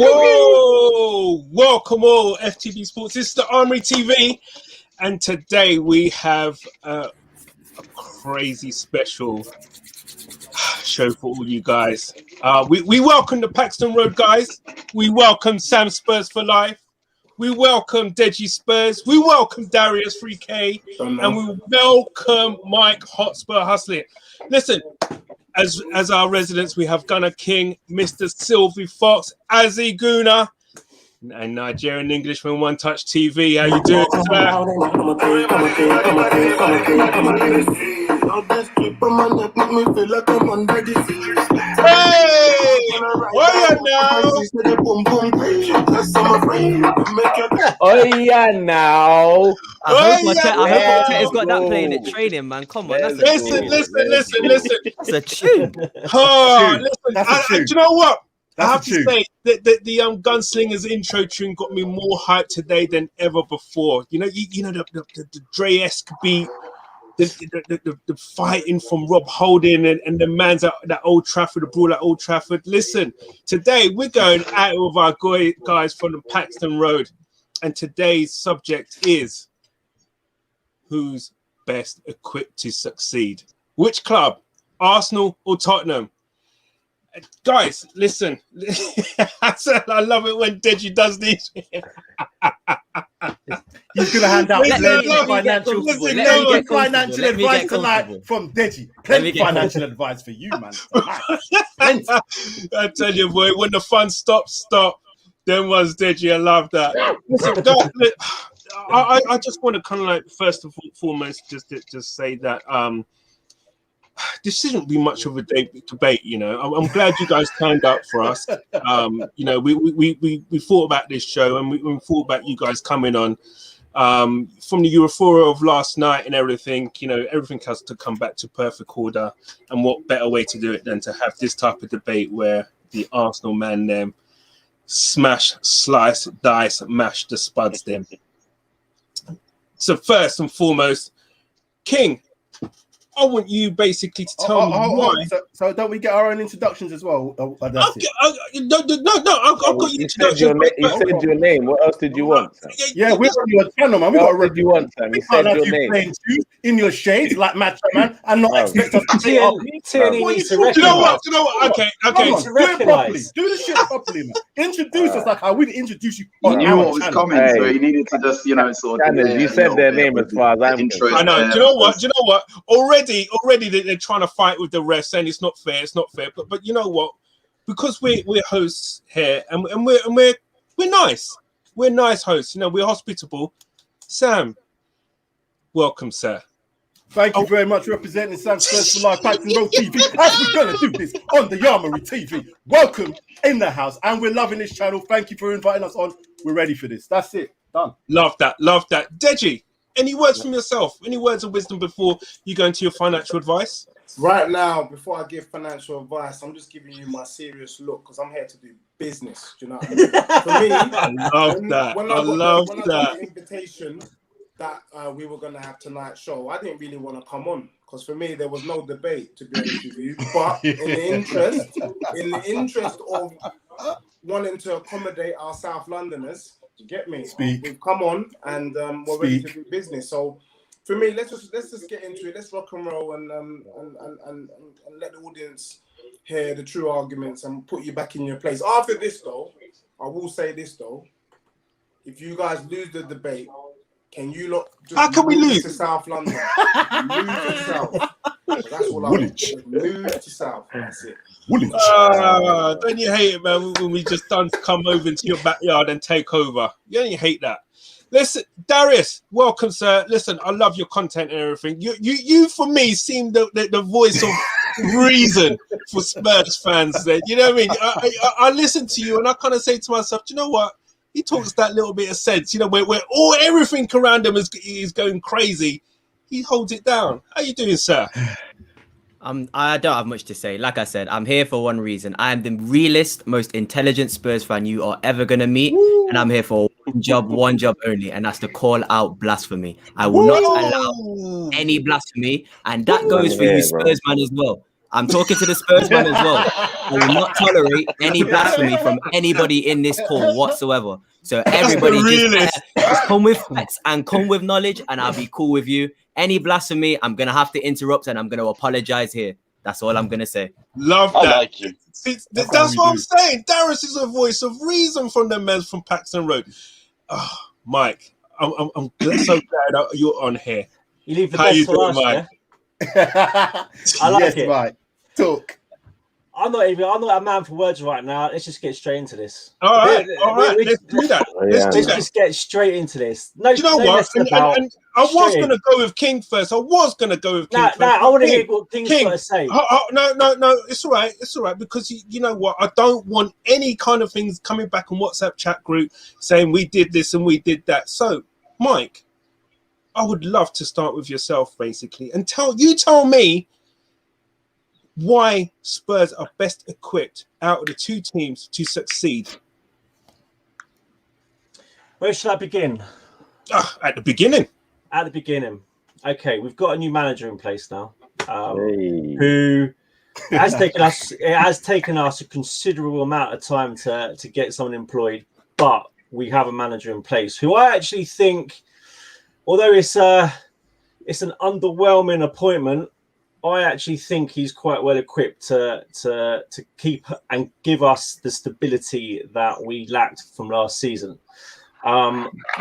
Whoa! Welcome all, FTV Sports. This is the Armoury TV, and today we have a crazy special show for all you guys. We welcome the Paxton Road guys. We welcome Sam Spurs for life. We welcome Deji Spurs. We welcome Darius 3K, and we welcome Mike Hotspur Hustling. Listen. As our residents, we have Gunner King, Mr. Sylvie Fox, Azzy Guna, and Nigerian Englishman One Touch TV. How you doing, Hey! Oh yeah now. I hope Arteta's got that playing at training, man. Come on, listen. It's a tune. Oh, listen. Do you know what? I have to say that the GunSlingerz intro tune got me more hyped today than ever before. You know the Dre-esque beat, the fighting from Rob Holding and the man's at that Old Trafford, the brawl at Old Trafford. Listen, today we're going out with our guys from the Paxton Road, and today's subject is who's best equipped to succeed. Which club, Arsenal or Tottenham? Guys, listen. I love it when Deji does these. He's going to hand out financial advice tonight from Deji. Plenty financial advice for you, man. I tell you, boy, when the fun stops, then was Deji. I love that. Listen, guys, I just want to kind of like first and foremost just say that this shouldn't be much of a debate, you know. I'm glad you guys turned up for us. You know, we thought about this show and we thought about you guys coming on. From the euphoria of last night and everything, you know, everything has to come back to perfect order. And what better way to do it than to have this type of debate where the Arsenal man them smash, slice, dice, mash the spuds them. So first and foremost, King, I want you basically to tell me why. So don't we get our own introductions as well? No, I've got your introduction. You said your name. What else did you want, Sam? Yeah, we're on your channel, man. What did you want, Sam? You said your name. In your shades, like Macho Man, and not expect us to say, you know what? Okay. Do it properly. Do the shit properly, man. Introduce us like how we introduce you. You knew what was coming, so you needed to just, sort of. You said their name as far as I'm concerned. I know. Do you know what? Already they're trying to fight with the refs, saying it's not fair. But you know what? Because we're hosts here, and we're nice. We're nice hosts. You know, we're hospitable. Sam, welcome, sir. Thank you very much, representing Sam Spurs for Life, Paxton Road TV. As we're going to do this on the Armoury TV. Welcome in the house, and we're loving this channel. Thank you for inviting us on. We're ready for this. That's it. Done. Love that. Deji, any words from yourself? Any words of wisdom before you go into your financial advice? Right now, before I give financial advice, I'm just giving you my serious look because I'm here to do business. Do you know what I mean? For me, I love that. The invitation that we were going to have tonight's show, I didn't really want to come on because for me, there was no debate, to be honest with you. But in the interest of wanting to accommodate our South Londoners, you get me? We've come on and we're ready to do business. So for me, let's just get into it. Let's rock and roll and let the audience hear the true arguments and put you back in your place. After this, though, I will say this though: if you guys lose the debate, can you lot just how can we lose to South London? Move to South. That's all I want. Move to South. That's it. Don't you hate it, man? When we just done come over into your backyard and take over. You hate that. Listen, Darius, welcome, sir. Listen, I love your content and everything. You for me seem the voice of reason for Spurs fans. Then you know what I mean. I listen to you and I kind of say to myself, do you know what? He talks that little bit of sense. You know, where everything around him is going crazy. He holds it down. How you doing, sir? I don't have much to say. Like I said, I'm here for one reason. I am the realest, most intelligent Spurs fan you are ever going to meet. And I'm here for one job only. And that's to call out blasphemy. I will not allow any blasphemy. And that goes for you Spurs man as well. I'm talking to the Spurs man as well. I will not tolerate any blasphemy from anybody in this call whatsoever. So everybody just come with facts and come with knowledge, and I'll be cool with you. Any blasphemy, I'm gonna have to interrupt and I'm gonna apologize here. That's all I'm gonna say. Love that. I like you. That's what I'm saying. Darius is a voice of reason from the men from Paxton Road. Oh, Mike, I'm so glad you're on here. You leave the best for last, Mike? Yeah? I like it. Mike. Talk. I'm not a man for words right now. Let's just get straight into this. All right. Let's do that. Let's just get straight into this. No, you know what? And I was going to go with King first. I want to hear what King's got to say. No. It's all right. It's all right, because you know what? I don't want any kind of things coming back on WhatsApp chat group saying we did this and we did that. So, Mike, I would love to start with yourself, basically, and tell me why Spurs are best equipped out of the two teams to succeed. Where should I begin? At the beginning. At the beginning. Okay, we've got a new manager in place now, who has taken us. It has taken us a considerable amount of time to get someone employed, but we have a manager in place who I actually think, although it's an underwhelming appointment, I actually think he's quite well equipped to keep and give us the stability that we lacked from last season.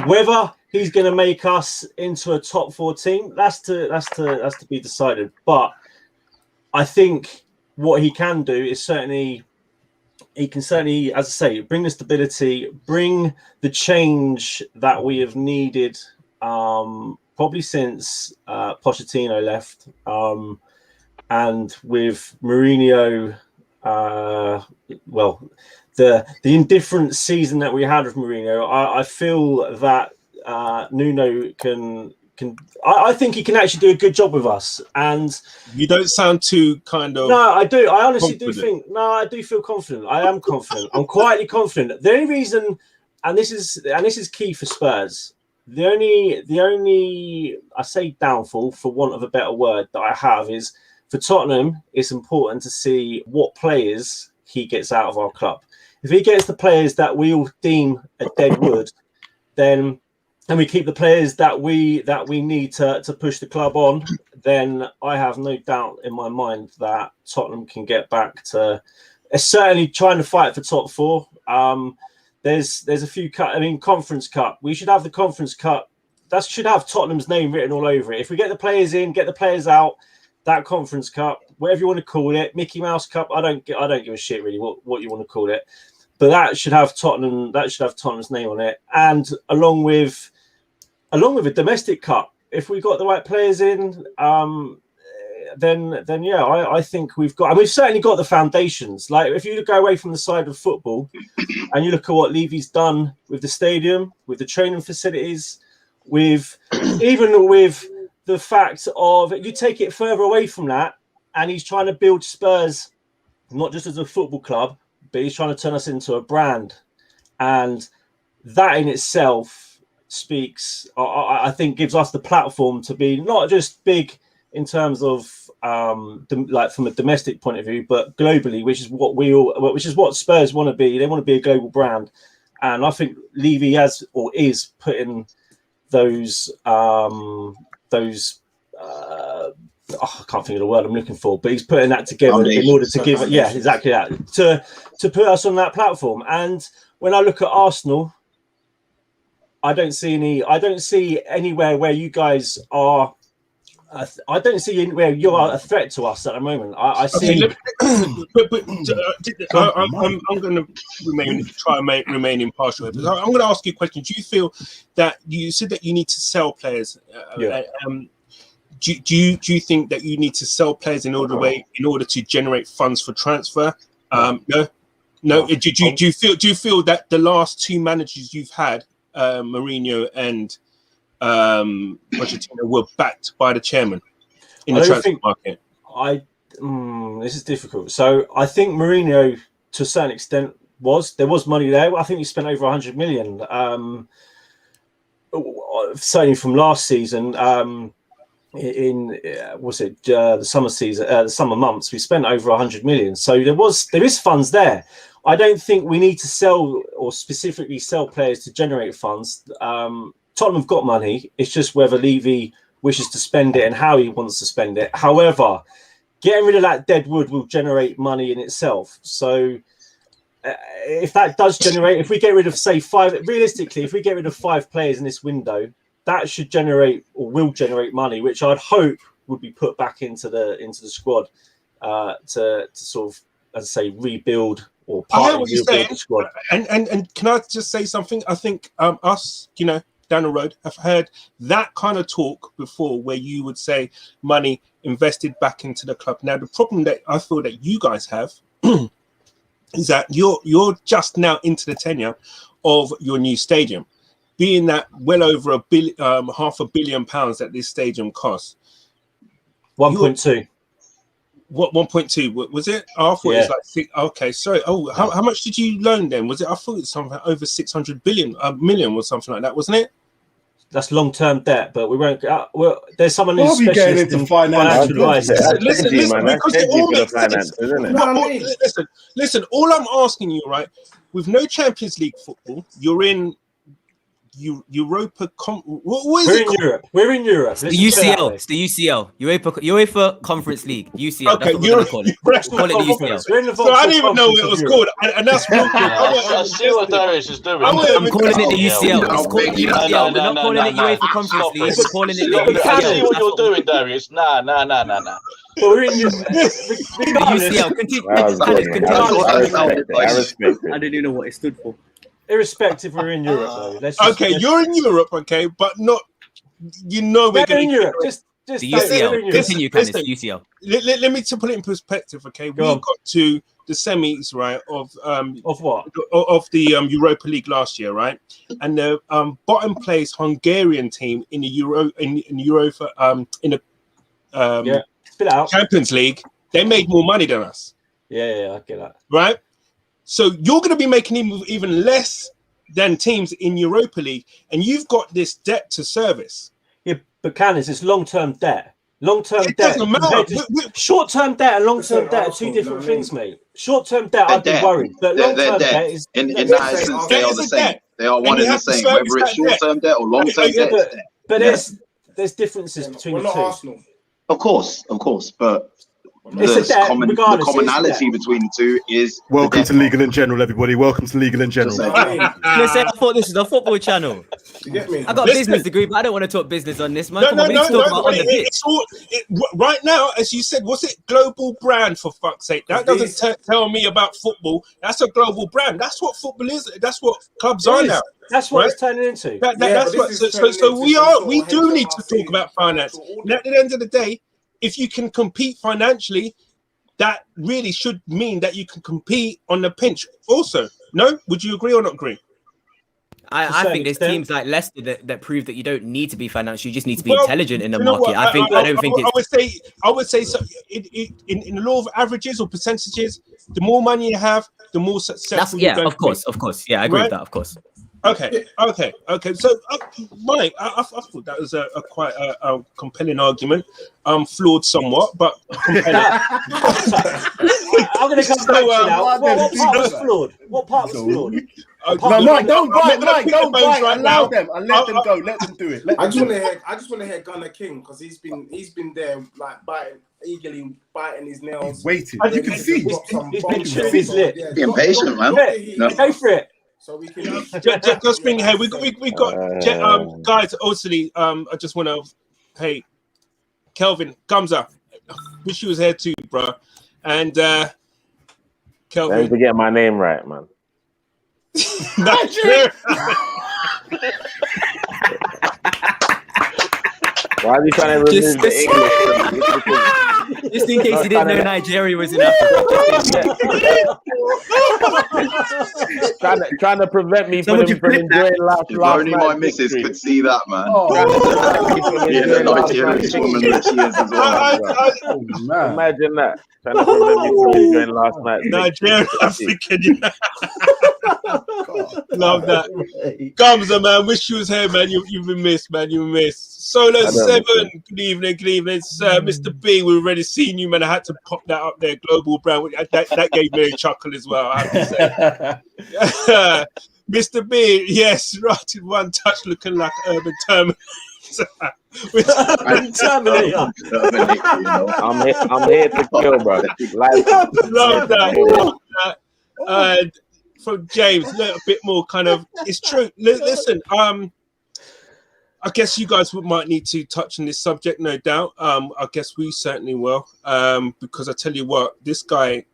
Whether he's going to make us into a top 4 team, that's to be decided. But I think what he can do is certainly, as I say, bring the stability, bring the change that we have needed, probably since Pochettino left. And with Mourinho, the indifferent season that we had with Mourinho, I feel that Nuno can. I think he can actually do a good job with us. And you don't sound too kind of. No, I do. I honestly do think. No, I do feel confident. I am confident. I'm quietly confident. The only reason, and this is key for Spurs. The only I say downfall, for want of a better word, that I have is, for Tottenham, it's important to see what players he gets out of our club. If he gets the players that we all deem a dead wood, then, and we keep the players that we need to push the club on, then I have no doubt in my mind that Tottenham can get back to certainly trying to fight for top 4. There's a few Conference Cup. We should have the Conference Cup. That should have Tottenham's name written all over it. If we get the players in, get the players out, that Conference Cup, whatever you want to call it, Mickey Mouse Cup, I don't give a shit really what you want to call it, but that should have Tottenham. That should have Tottenham's name on it, and along with a domestic cup. If we got the right players in, then yeah, I think we've certainly got the foundations. Like, if you go away from the side of football and you look at what Levy's done with the stadium, with the training facilities, with the fact of, you take it further away from that, and he's trying to build Spurs not just as a football club, but he's trying to turn us into a brand, and that in itself speaks, I think, gives us the platform to be not just big in terms of like from a domestic point of view, but globally, which is what Spurs want to be. They want to be a global brand, and I think Levy is putting those I can't think of the word I'm looking for, but he's putting that together in order to give, exactly that, to put us on that platform. And when I look at Arsenal, I don't see anywhere where you guys are. I don't see anywhere you are a threat to us at the moment. I see. I'm going to remain impartial here, because I'm going to ask you a question. Do you feel that you said that you need to sell players? Do you think that you need to sell players in order to generate funds for transfer? No. Do you feel that the last 2 managers you've had, Mourinho and Pochettino, were backed by the chairman in the transfer market? This is difficult. So I think Mourinho, to a certain extent, there was money there. I think he spent over 100 million. Certainly from last season. the summer season, the summer months, we spent over 100 million. So there is funds there. I don't think we need to sell or specifically sell players to generate funds. Tottenham have got money. It's just whether Levy wishes to spend it and how he wants to spend it. However, getting rid of that dead wood will generate money in itself. So if that does generate, if we get rid of, say, realistically, if we get rid of 5 players in this window, that should generate or will generate money, which I'd hope would be put back into the squad to sort of, as I say, rebuild or partly rebuild the squad. And can I just say something? I think us, down the road, have heard that kind of talk before, where you would say money invested back into the club. Now, the problem that I feel that you guys have is that you're just now into the tenure of your new stadium, being that well over £500 million that this stadium costs. 1.2. What 1.2 was it? I thought it was like 6. Okay, sorry. Oh, how much did you loan then? Was it? I thought it was something over 600 million or something like that, wasn't it? That's long-term debt, but we won't. There's someone who's specialist in financial advice. Listen. All I'm asking you, right? With no Champions League football, you're in Europa. What is it? Europe. We're in Europe. It's the UCL. It's the UCL. UEFA Conference League. UCL. Okay, you're call it. Call it the UCL. So I didn't even know what it was called, and that's real good. I see what Darius is doing. I'm calling it the UCL. It's called the UCL. We're not calling it UEFA Conference League. We're calling it the UCL. I see what you're doing, Darius. Nah. We're in UCL. Continue. I respect it. I don't even know what it stood for. Irrespective, we're in Europe though. You're in Europe, okay, but not. We're in Europe. Just the UCL. Continue, Candice. UCL. Let me to put it in perspective, okay. We got to the semis, right, of what? Of the Europa League last year, right, and the bottom place Hungarian team in the Europa in the spit out Champions League, they made more money than us. Yeah, I get that. Right. So you're going to be making even less than teams in Europa League, and you've got this debt to service. Yeah, but Candice, it's long-term debt. Long-term debt. Doesn't matter. Short-term debt and long-term debt are two different things, mate. Short-term debt, I'd be worried, but long-term debt is in that essence, they are the same. They are one and the same, whether it's short-term debt or long-term debt. But there's differences between the two. Arsenal. Of course, but the commonality between the two is welcome to Legal and General, everybody. Welcome to Legal and General. I thought this was a football channel. You get me? I got a business degree, but I don't want to talk business on this, man. Right now, as you said, what's it? Global brand, for fuck's sake. That doesn't tell me about football. That's a global brand. That's what football is. That's what clubs are now. That's what it's turning into. We do need to talk about finance. And at the end of the day, if you can compete financially, that really should mean that you can compete on the pitch also. No? Would you agree or not agree? I think there's teams like Leicester that prove that you don't need to be financial. You just need to be intelligent in the market. I would say so. In the law of averages or percentages, the more money you have, the more successful. Of course. Yeah, I agree with that. Of course. Okay. So, Mike, I thought that was a quite a compelling argument. Flawed somewhat, but compelling. I'm going to come back to you now. What part was flawed? What part was flawed? Mike, don't bite. Allow them. And let them go. Let them do it. I just want to hear Gunnar King, because he's been there like eagerly biting his nails. Waiting. As you can see, he's lit. Being patient, man. Go for it. So we can just bring here. We got guys. Obviously, I just want to. Hey, Kelvin Gumza, wish you was here too, bro. And Kelvin, don't forget my name right, man. Why are you trying to remove the English? Just in case you didn't know Nigeria was in Africa. trying to prevent me from enjoying last only night. My missus could see that, man. Imagine that. Trying to prevent me from enjoying last night. Nigeria, African. Love that. Gumza, man, wish you was here, man. You've been missed, man. You've been missed. Solo 7, good evening, sir. Mr. B, we've already seen you, man. I had to pop that up there. Global brand. That gave me a chuckle as well, I have to say. Mr. B, yes, right in one touch, looking like Urban Terminator. Terminator. I'm here to kill, bro. Love that. And from James, a little bit more kind of, it's true. Listen, I guess you guys might need to touch on this subject, no doubt. I guess we certainly will, because I tell you what, this guy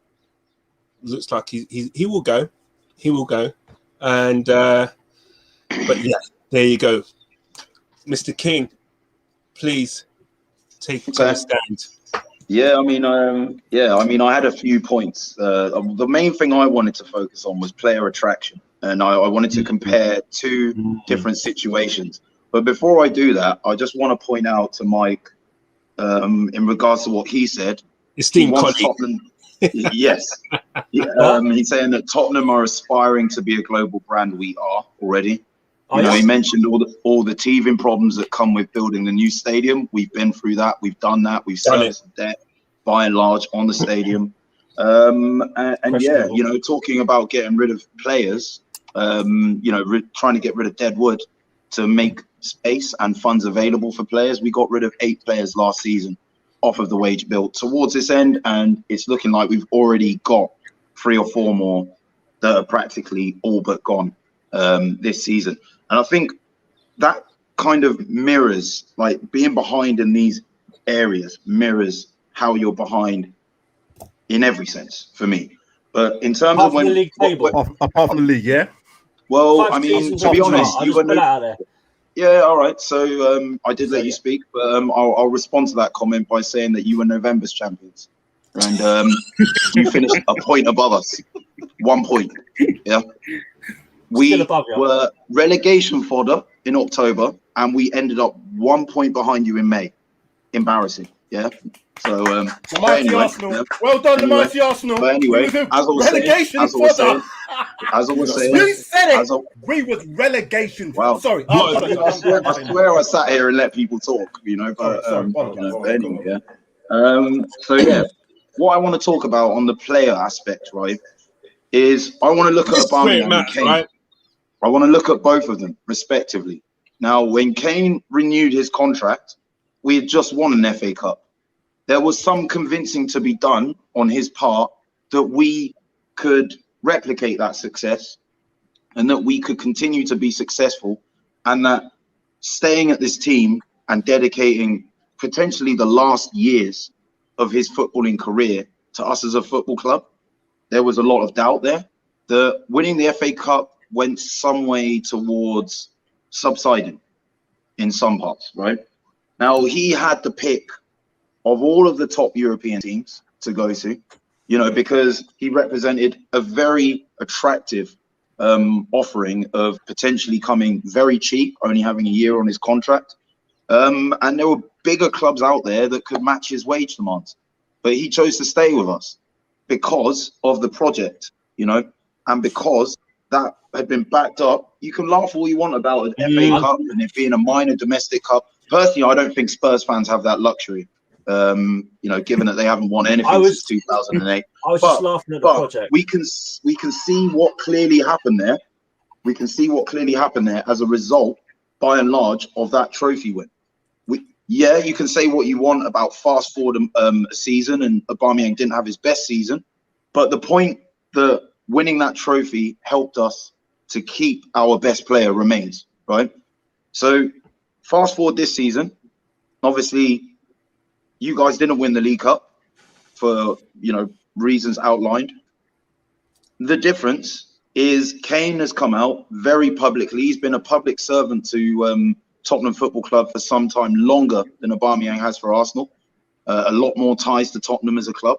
looks like he will go. He will go. And but yeah, there you go. Mr. King, please take it to the stand. Yeah, I mean, I had a few points. The main thing I wanted to focus on was player attraction, and I wanted to compare two different situations. But before I do that, I just want to point out to Mike, in regards to what he said. Esteemed colleague. Tottenham, yes. He's saying that Tottenham are aspiring to be a global brand. We are already. You know, he mentioned all the teething problems that come with building the new stadium. We've been through that. We've done that. We've serviced debt by and large on the stadium. And yeah, you know, talking about getting rid of players, you know, trying to get rid of dead wood to make space and funds available for players. We got rid of 8 players last season off of the wage bill towards this end, and it's looking like we've already got 3 or 4 more that are practically all but gone this season. And I think that kind of mirrors, like being behind in these areas mirrors how you're behind in every sense for me. But in terms of when the league table, apart from the league, yeah. Well, I mean, to be honest, you were yeah, all right. So I did let you speak, but I'll respond to that comment by saying that you were November's champions, and you finished a point above us, 1 point. Yeah. We were relegation fodder in October, and we ended up 1 point behind you in May. Embarrassing, yeah. So, anyway, Arsenal. Yeah. Well done, the mighty Arsenal. But anyway, as I was saying, you said it. We was relegation. Wow. Sorry. I swear I sat here and let people talk. You know, but, but anyway, yeah. So yeah, what I want to talk about on the player aspect, right, is I want to look at Aubameyang and Kane. Right? I want to look at both of them respectively. Now, when Kane renewed his contract, we had just won an FA Cup. There was some convincing to be done on his part that we could replicate that success and that we could continue to be successful, and that staying at this team and dedicating potentially the last years of his footballing career to us as a football club, there was a lot of doubt there. The winning the FA Cup went some way towards subsiding in some parts, right? Now, he had the pick of all of the top European teams to go to, you know, because he represented a very attractive offering of potentially coming very cheap, only having a year on his contract. And there were bigger clubs out there that could match his wage demands. But he chose to stay with us because of the project, you know, and because that had been backed up. You can laugh all you want about an FA Cup and it being a minor domestic cup. Personally, I don't think Spurs fans have that luxury, you know, given that they haven't won anything since 2008. I was just laughing at the project. We can see what clearly happened there. We can see what clearly happened there as a result, by and large, of that trophy win. Yeah, you can say what you want about fast forward a season, and Aubameyang didn't have his best season, but the point that winning that trophy helped us to keep our best player remains, right? So fast forward this season, obviously you guys didn't win the League Cup for, you know, reasons outlined. The difference is Kane has come out very publicly. He's been a public servant to Tottenham Football Club for some time, longer than Aubameyang has for Arsenal. A lot more ties to Tottenham as a club.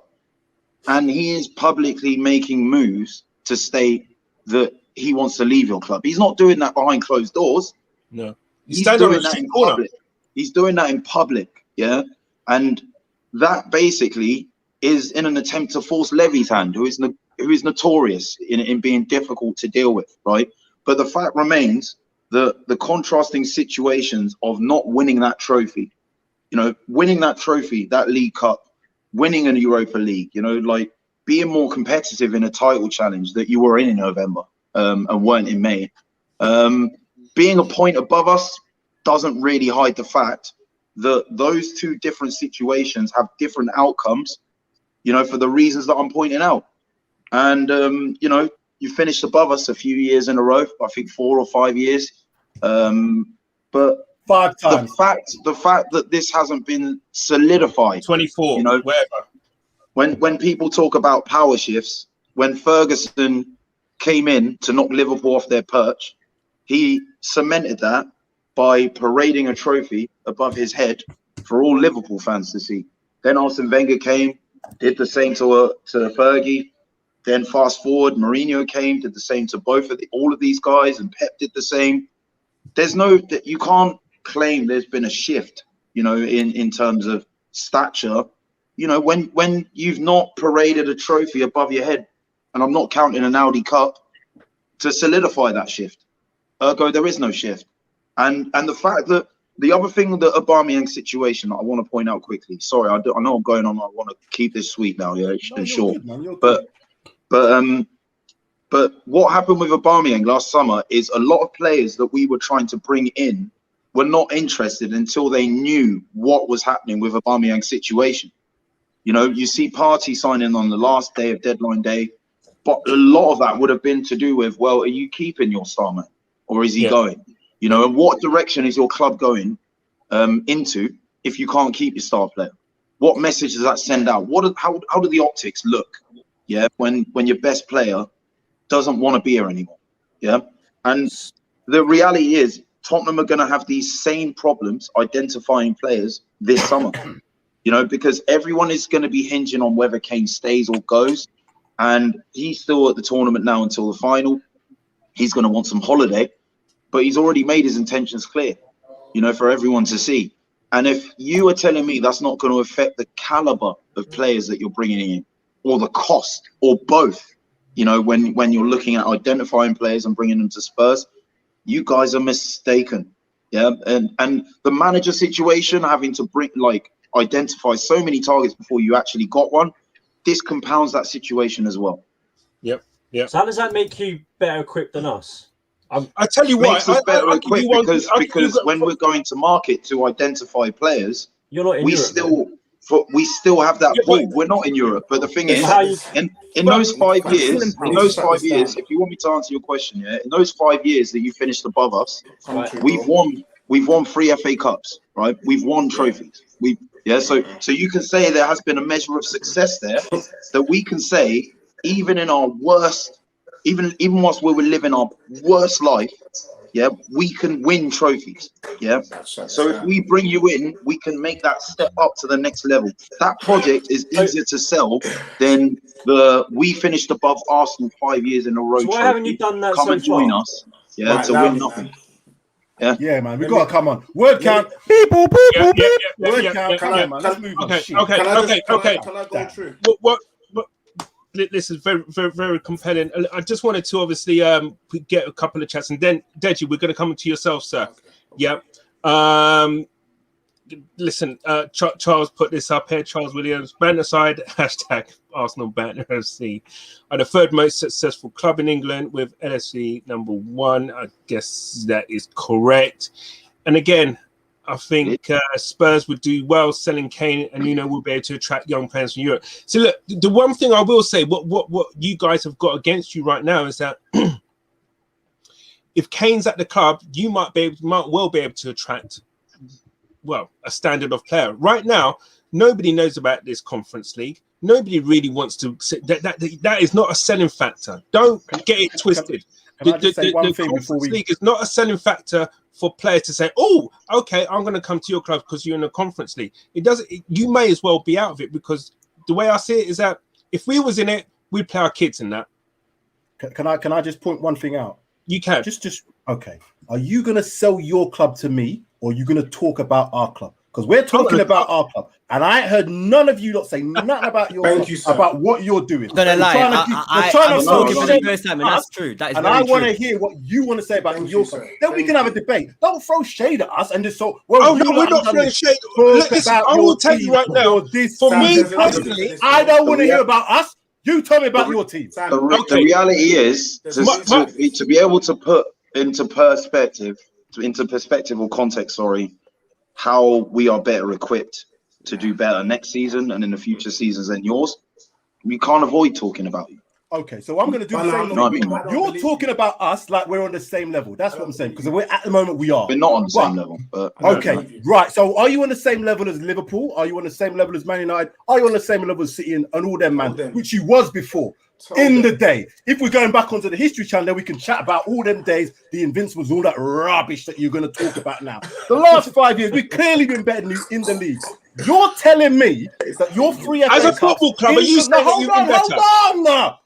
And he is publicly making moves to state that he wants to leave your club. He's not doing that behind closed doors. No. He's doing that in public. He's doing that in public, yeah? And that basically is in an attempt to force Levy's hand, who is who is notorious in being difficult to deal with, right? But the fact remains that the contrasting situations of not winning that trophy, you know, winning that trophy, that League Cup, winning a Europa League, you know, like being more competitive in a title challenge that you were in November and weren't in May. Being a point above us doesn't really hide the fact that those two different situations have different outcomes, you know, for the reasons that I'm pointing out. And, you know, you finished above us a few years in a row, I think 4 or 5 years. But 5 times. The fact that this hasn't been solidified, 24, you know, wherever. When people talk about power shifts, when Ferguson came in to knock Liverpool off their perch, he cemented that by parading a trophy above his head for all Liverpool fans to see. Then Arsene Wenger came, did the same to Fergie. Then fast forward, Mourinho came, did the same to all of these guys, and Pep did the same. You can't claim there's been a shift, you know, in terms of stature, you know, when you've not paraded a trophy above your head, and I'm not counting an Audi Cup to solidify that shift. Ergo, there is no shift. And the fact that the other thing, the Aubameyang situation, I want to point out quickly. Sorry, I know I'm going on. I want to keep this sweet now, yeah, and short. But what happened with Aubameyang last summer is a lot of players that we were trying to bring in were not interested until they knew what was happening with Aubameyang's situation. You know, you see Partey signing on the last day of deadline day, but a lot of that would have been to do with, well, are you keeping your star man, or is he going? You know, and what direction is your club going into if you can't keep your star player? What message does that send out? How do the optics look? Yeah, when your best player doesn't want to be here anymore. Yeah, and the reality is Tottenham are going to have these same problems identifying players this summer. You know, because everyone is going to be hinging on whether Kane stays or goes, and he's still at the tournament now until the final. He's going to want some holiday, but he's already made his intentions clear, you know, for everyone to see. And if you are telling me that's not going to affect the caliber of players that you're bringing in, or the cost, or both, you know, when you're looking at identifying players and bringing them to Spurs, you guys are mistaken. Yeah, and the manager situation, having to identify so many targets before you actually got one, this compounds that situation as well. Yep. So how does that make you better equipped than us? I tell you what, makes us better equipped because when we're going to market to identify players, you're not in Europe, we still have that pool. We're not in Europe, but the thing is, in those 5 years, if you want me to answer your question, yeah, in those 5 years that you finished above us, we've won 3 FA Cups, right? We've won trophies. So you can say there has been a measure of success there that we can say, even in our worst, even whilst we were living our worst life, yeah, we can win trophies. Yeah. So if we bring you in, we can make that step up to the next level. That project is easier to sell than we finished above Arsenal 5 years in a row. So why haven't you done that? Come and join us. Yeah, to win nothing. Yeah, man, we gotta come on. Word count. Beep, boop, boop, boop, beep. Word count. Come on, man. Let's move on. Okay. Can I go through? What? This is very, very, very compelling. I just wanted to obviously get a couple of chats, and then Deji, we're going to come to yourself, sir. Yeah. Listen, Charles put this up here. Charles Williams, banter aside, hashtag Arsenal Banter FC are the third most successful club in England with LSE #1. I guess that is correct. And again, I think Spurs would do well selling Kane, and will be able to attract young players from Europe. So look, the one thing I will say, what you guys have got against you right now is that if Kane's at the club, you might well be able to attract a standard of player. Right now, nobody knows about this Conference League. Nobody really wants to. That is not a selling factor. Don't get it twisted. The Conference League is not a selling factor for players to say, "Oh, okay, I'm going to come to your club because you're in the Conference League." It doesn't. You may as well be out of it, because the way I see it is that if we was in it, we'd play our kids in that. Can I just point one thing out? You can. Just okay. Are you going to sell your club to me, or are you going to talk about our club? because we're talking about our club, and I ain't heard none of you not say nothing about your club, about what you're doing. I'm gonna lie, I'm spoken for the first time, and that's true. That is and very I want to true. hear what you want to say about your club. Then we can have a debate. Don't throw shade at us and just so. Well, no, we're not throwing shade. Listen, I will tell you right now. For me personally, I don't want to hear about us. You tell me about your team. The reality is to be able to put into perspective or context, how we are better equipped to do better next season and in the future seasons than yours. We can't avoid talking about you. Okay, so I'm going to do the same thing. You're talking about us like we're on the same level. That's what I'm saying, because we're at the moment we are. We're not on the same level. But okay, right. So are you on the same level as Liverpool? Are you on the same level as Man United? Are you on the same level as City and all them, man, which you was before? In the day, if we're going back onto the History Channel, then we can chat about all them days, the Invincibles, all that rubbish that you're going to talk about now. The last 5 years, we've clearly been better than you in the league. You're telling me that your three FA as a football club, are you saying that you've been better? Hold on.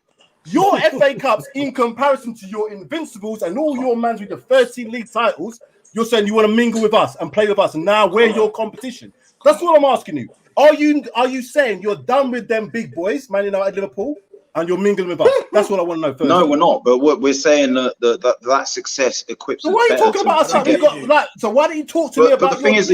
Your FA Cups in comparison to your Invincibles and all your mans with the 13 league titles, you're saying you want to mingle with us and play with us, and now we're your competition. That's what I'm asking you. Are you saying you're done with them big boys, Man United, Liverpool, and you're mingling with us? That's what I want to know first. No, we're not. But what we're saying that success equips. So why are you talking about us? So why don't you talk to me about? But the thing is,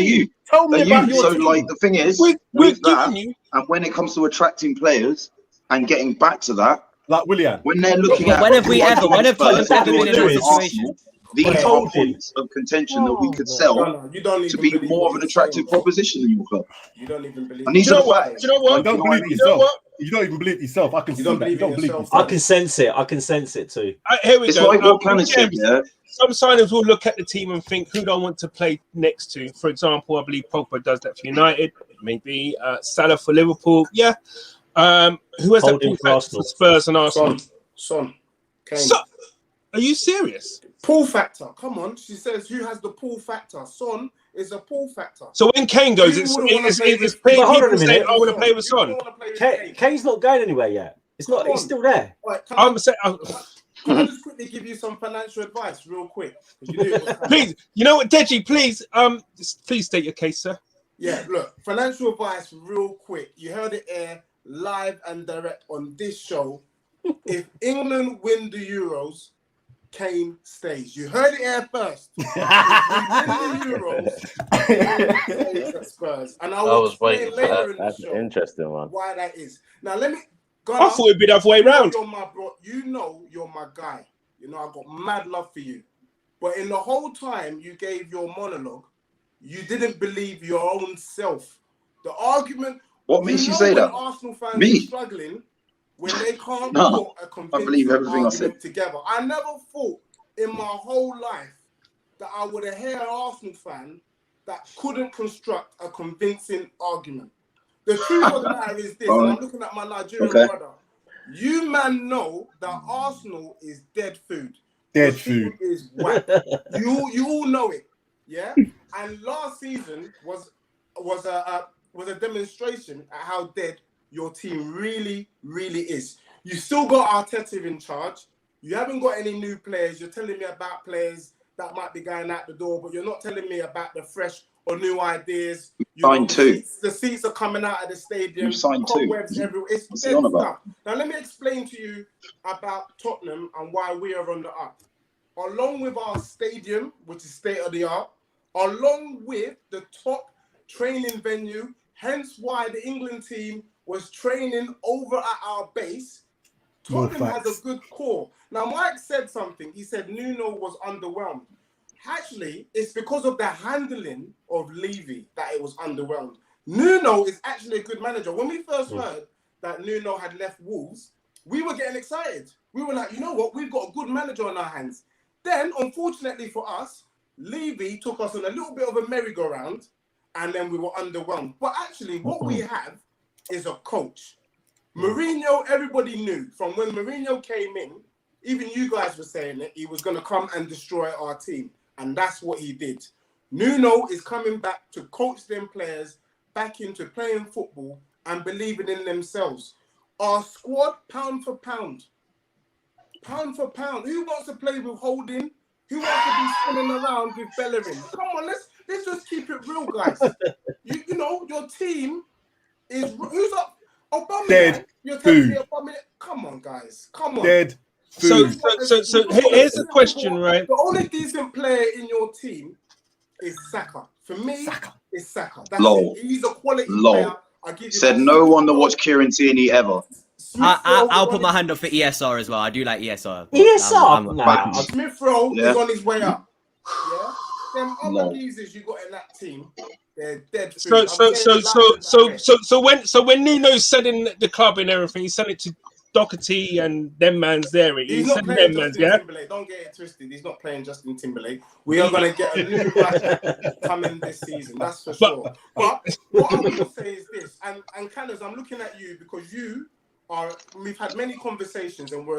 tell me about your team. So like the thing is, with that, and when it comes to attracting players and getting back to that, like Willian, when they're looking at when have Tottenham ever been in a situation? These are points of contention that we could sell to be more of an attractive proposition in your club. You don't even believe. And these are the facts. Do you know what? Don't believe yourself. You don't even believe yourself. I can see that. You don't believe yourself. I can sense it. I can sense it too. Here we it's go. Like what Planet said, yeah? Some signers will look at the team and think, who do I want to play next to? For example, I believe Pogba does that for United. Maybe Salah for Liverpool. Yeah. Who has that for Spurs and Arsenal? Son. Are you serious? Pull factor. Come on. She says, who has the pull factor? Son is a pull factor. So when Kane goes, it's people saying, I want to play with Son. Kane's not going anywhere yet. It's not. He's still there. Right, I'm saying. Can I just quickly give you some financial advice, real quick? Please, you know what, Deji, please state your case, sir. Yeah, look, financial advice, real quick. You heard it here, live and direct on this show. If England win the Euros, Kane stays. You heard it here first. If we win the Euros, Kane stays at Spurs. And I will explain later in the show. That's interesting, man. Why that is. Now let me. I thought it'd be the other way around. You know you're my guy. You know I've got mad love for you. But in the whole time you gave your monologue, you didn't believe your own self. The argument. What makes you say that? Arsenal fans are struggling when they can't put a convincing argument together. I never thought in my whole life that I would have heard an Arsenal fan that couldn't construct a convincing argument. The truth of the matter is this, and I'm looking at my Nigerian brother. You man know that Arsenal is dead food. Dead food is whack. You all know it, yeah. And last season was a demonstration at how dead your team really is. You still got Arteta in charge. You haven't got any new players. You're telling me about players that might be going out the door, but you're not telling me about the fresh or new ideas. Signed two. The seats are coming out of the stadium. You signed two. It's dead stuff. Now let me explain to you about Tottenham and why we are on the up. Along with our stadium, which is state of the art, along with the top training venue, hence why the England team was training over at our base. Tottenham has a good core. Now Mike said something. He said Nuno was underwhelmed. Actually, it's because of the handling of Levy that it was underwhelmed. Nuno is actually a good manager. When we first heard that Nuno had left Wolves, we were getting excited. We were like, you know what? We've got a good manager on our hands. Then, unfortunately for us, Levy took us on a little bit of a merry-go-round, and then we were underwhelmed. But actually, what we have is a coach. Mourinho, everybody knew from when Mourinho came in, even you guys were saying it, he was going to come and destroy our team. And that's what he did. Nuno is coming back to coach them players back into playing football and believing in themselves. Our squad, pound for pound. Who wants to play with Holding? Who wants to be spinning around with Bellerin? Come on, let's just keep it real, guys. You your team is who's up? Obama. Dead. You're telling me Obama. Come on, guys. Come on. Dead. So here's the question, right? The only decent player in your team is Saka. For me, it's Saka. That's Lol. it. He's a quality player. I give you Said no one to watch Kieran Tierney ever. I'll put my hand up for ESR as well. I do like ESR. ESR? Smith Rowe is on his way up. Yeah? Them other geezers you got in that team, they're dead. So when Nuno's selling the club and everything, he sent it to Doherty and them man's there. He's not playing Justin Timberlake. Don't get it twisted. He's not playing Justin Timberlake. We are going to get a new guy coming this season. That's for sure. But what I want to say is this, and Canners, I'm looking at you because we've had many conversations and you're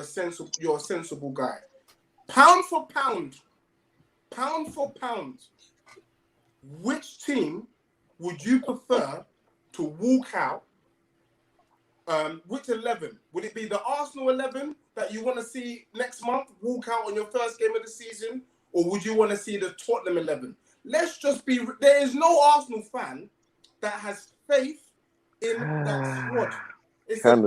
a sensible guy. Pound for pound, which team would you prefer to walk out? Which 11? Would it be the Arsenal 11 that you want to see next month walk out on your first game of the season? Or would you want to see the Tottenham 11? Let's just be... There is no Arsenal fan that has faith in that squad. It's and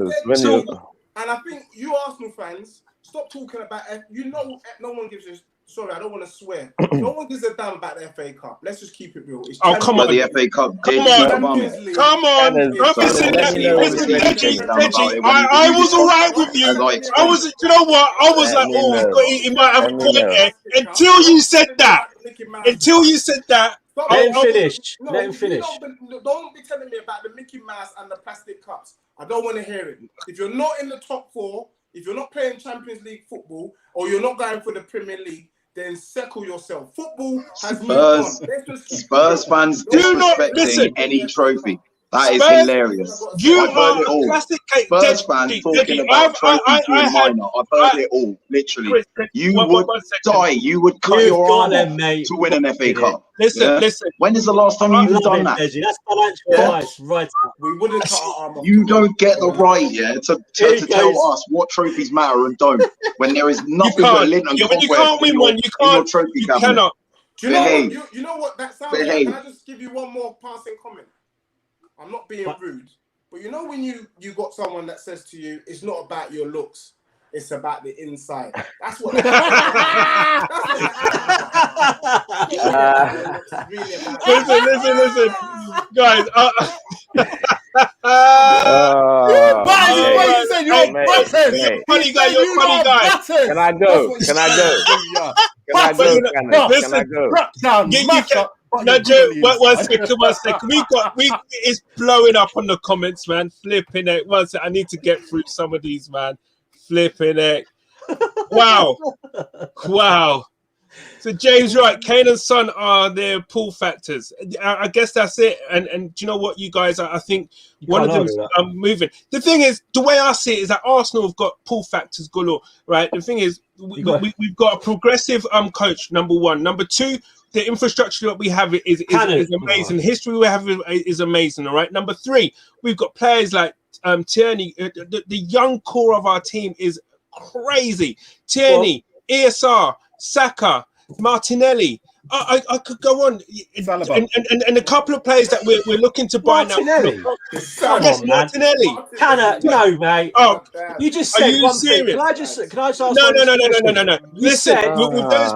I think you Arsenal fans, stop talking about... no one gives a... Sorry, I don't want to swear. No one gives a damn about the FA Cup. Let's just keep it real. Come on, the FA Cup. Come on. Listen, Deji. I was all right with you. I was, you know what? I was like, he might have a point there. Until you said that. Let him finish. Let him finish. Don't be telling me about the Mickey Mouse and the plastic cups. I don't want to hear it. If you're not in the top 4, if you're not playing Champions League football, or you're not going for the Premier League, then settle yourself. Football has moved on. Spurs fans disrespecting any trophy. That is hilarious. You are a classic case. Spurs fans talking about trophies being minor. I've heard it all, literally. You would die. You would cut your arm off to win an FA Cup. Listen. When is the last time you've done that? That's financial advice, right? We wouldn't cut our arm off. You don't get the right, to tell us what trophies matter and don't. When there is nothing but lint and when you can't win one, you can't. Trophy you cannot. Do you know what that sounds like? Can I just give you one more passing comment? I'm not being rude, but you know when you got someone that says to you, it's not about your looks, it's about the inside. That's what really listen. Guys, you're funny guy. Can I go? No, Joe, one second. It's blowing up on the comments, man. Flipping it. One second. I need to get through some of these, man. Flipping it. Wow. So James, right? Kane and Son are their pull factors. I guess that's it. And do you know what, you guys? I think one of them is moving. The thing is, the way I see it is that Arsenal have got pull factors galore, right? The thing is, we've got a progressive coach. Number one. Number two. The infrastructure that we have is amazing. The history we have is amazing. All right. Number three, we've got players like Tierney. The young core of our team is crazy. Tierney, ESR, Saka, Martinelli. I could go on, and a couple of players that we're looking to buy Martinelli. now. Yes, Martinelli. No, mate. Oh, you just said one thing. Can I just ask? No. Listen, with those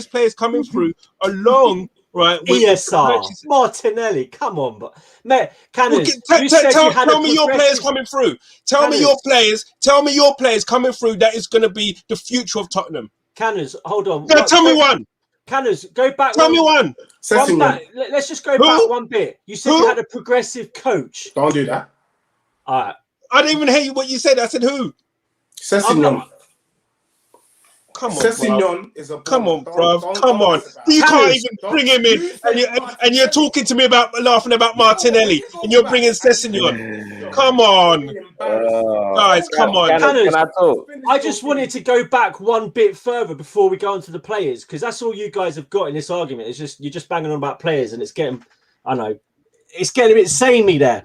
players coming through, along right. ESR, Martinelli. Come on, but mate, Canners. Tell me your players coming through. Tell me your players coming through. That is going to be the future of Tottenham. Canners, hold on. No, tell me one. Canners, go back. Tell me one. Let's just go back one bit. You said you had a progressive coach. Don't do that. All right. I didn't even hear what you said. I said who? Sessignon. Come on, Sessignon is a come on, bruv. Come on. You can't even bring him in, and you're talking to me about laughing about Martinelli, and you're bringing Sessignon. Come on, guys. Come on. Can I talk? I just wanted to go back one bit further before we go on to the players, because that's all you guys have got in this argument. It's just you're just banging on about players, and it's getting, I know, it's getting a bit samey there.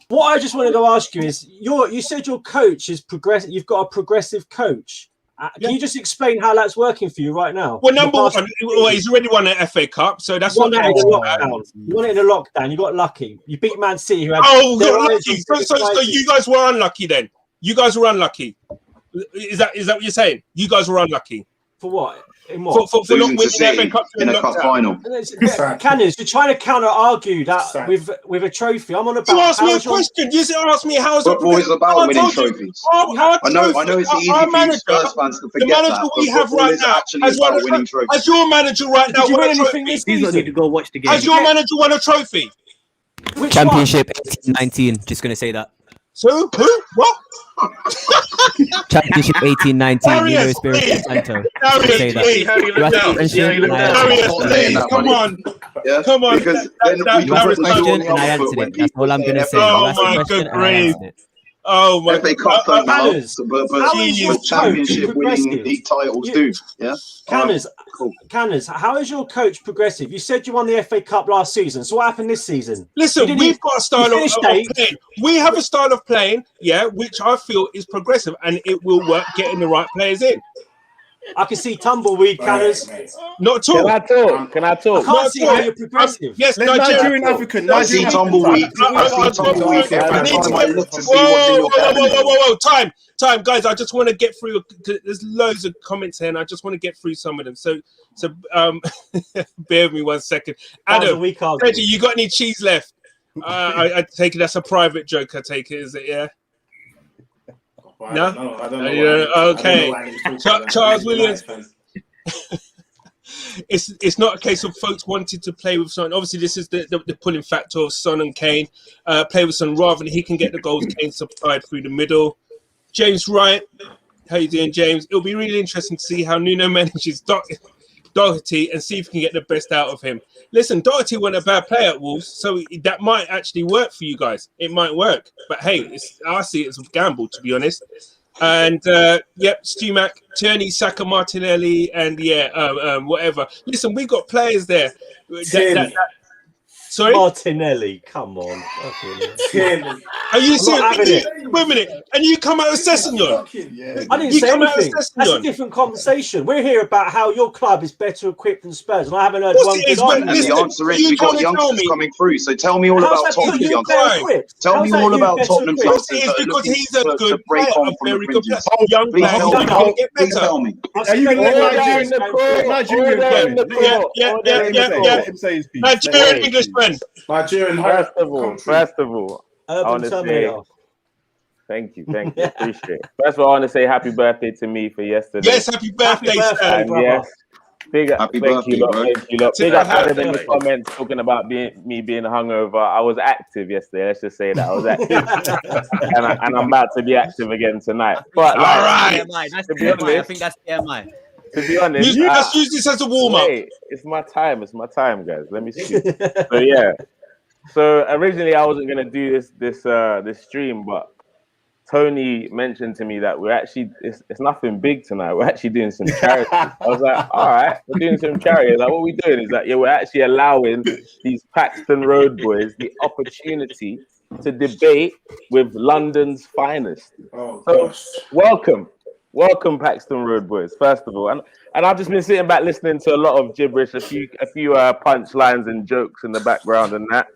What I just wanted to ask you is, you said your coach is progressive. You've got a progressive coach. Can you just explain how that's working for you right now? Well, number one, he's already won an FA Cup, so that's not that. You won it in a lockdown. You got lucky. You beat Man City. Who had got lucky. So you guys were unlucky then. You guys were unlucky. Is that what you're saying? You guys were unlucky. For what? In what? For not winning the FA Cup in a cup final. Cannons, you're trying to counter argue that with a trophy. I'm on about. You asked me a question. You asked me how is football is about winning trophies. I know it's easy for Spurs fans to forget that. The manager we have right now is about winning trophies. As your manager right now, did you win anything this season? He's not need to go watch the game. As your manager won a trophy. Championship 18-19. Just gonna say that. So who? What? Championship 18-19. Nino Espirito Santo. Come on. Come on. Because then you asked a question and I answered it. That's all I'm gonna say. Oh my good grief. Oh my FA Cup don't matter, but championship winning league titles do. Yeah. Canners, how is your coach progressive? You said you won the FA Cup last season. So what happened this season? Listen, we've got a style of playing. We have a style of playing, which I feel is progressive, and it will work getting the right players in. I can see tumbleweed, Canners. Not at all. Can I talk? I can't see how you're progressive. Yes, Nigerian African. I see tumbleweed. I look to see whoa. Time, guys. I just want to get through. There's loads of comments here, and I just want to get through some of them. So bear with me 1 second. Adam, Reggie, you got any cheese left? I take it that's a private joke. I take it, is it? Yeah. No, I don't know. Okay, Charles Williams. It's not a case of folks wanting to play with Son. Obviously, this is the pulling factor of Son and Kane. Play with Son rather than he can get the goals. Kane supplied through the middle. James Wright, how you doing, James? It'll be really interesting to see how Nuno manages Doherty and see if he can get the best out of him. Listen, Doherty wasn't a bad player at Wolves, so that might actually work for you guys. It might work. But hey, I see it as a gamble, to be honest. And Stu Mac, Tierney, Saka, Martinelli, and whatever. Listen, we got players there. Sorry? Martinelli, come on. Are you serious? Wait a minute. And you come out of Sessignon? I didn't say anything. That's a different conversation. We're here about how your club is better equipped than Spurs, and I haven't heard one good argument. The answer is we've got youngsters coming through. So tell me all about Tottenham youngsters. Tell me all about Tottenham youngsters that are looking to break on from the fringes. Young players get Please tell me. Are you going to let Nigerian Nigerian Englishman. Nigerian. First of all, I want to say thank you, appreciate it. First of all, I want to say happy birthday to me for yesterday. Yes, happy birthday, sir. Yes, thank you, lot. Big up Adam in the comments talking about me being hungover. I was active yesterday. Let's just say that I was active, and I'm about to be active again tonight. But all right, that's TMI. I think that's TMI. To be honest, let's use this as a warm up. Hey, it's my time, guys. Let me see. So originally I wasn't gonna do this stream, but Tony mentioned to me that we're actually it's nothing big tonight. We're actually doing some charity. I was like, all right, we're doing some charity. Like, what we're doing is that we're actually allowing these Paxton Road boys the opportunity to debate with London's finest. Welcome, Paxton Road boys. First of all, and I've just been sitting back listening to a lot of gibberish, a few punchlines and jokes in the background and that.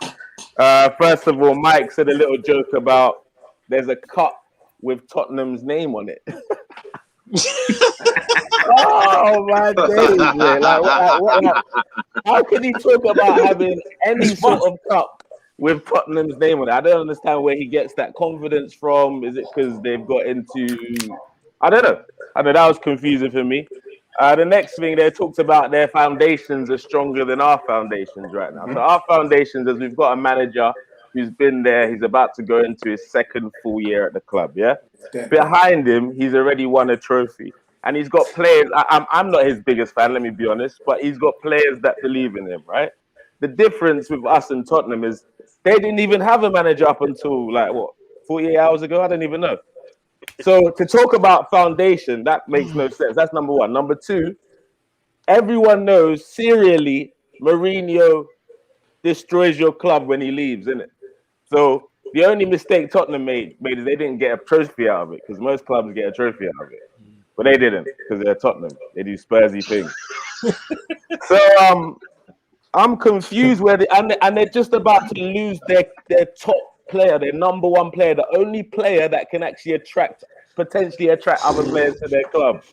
First of all, Mike said a little joke about there's a cup with Tottenham's name on it. Oh my days! Like, how can he talk about having any sort of cup with Tottenham's name on it? I don't understand where he gets that confidence from. Is it because they've got into? I don't know. That was confusing for me. The next thing, they talked about their foundations are stronger than our foundations right now. So our foundations, as we've got a manager who's been there, he's about to go into his second full year at the club, yeah? Behind him, he's already won a trophy. And he's got players, I'm not his biggest fan, let me be honest, but he's got players that believe in him, right? The difference with us and Tottenham is they didn't even have a manager up until, 48 hours ago? I don't even know. So to talk about foundation, that makes no sense. That's number one. Number two, everyone knows serially Mourinho destroys your club when he leaves, isn't it? So the only mistake Tottenham made is they didn't get a trophy out of it, because most clubs get a trophy out of it. but they didn't because they're Tottenham. They do Spursy things. So I'm confused where they're just about to lose their top player, their number one player, the only player that can actually potentially attract other players to their club.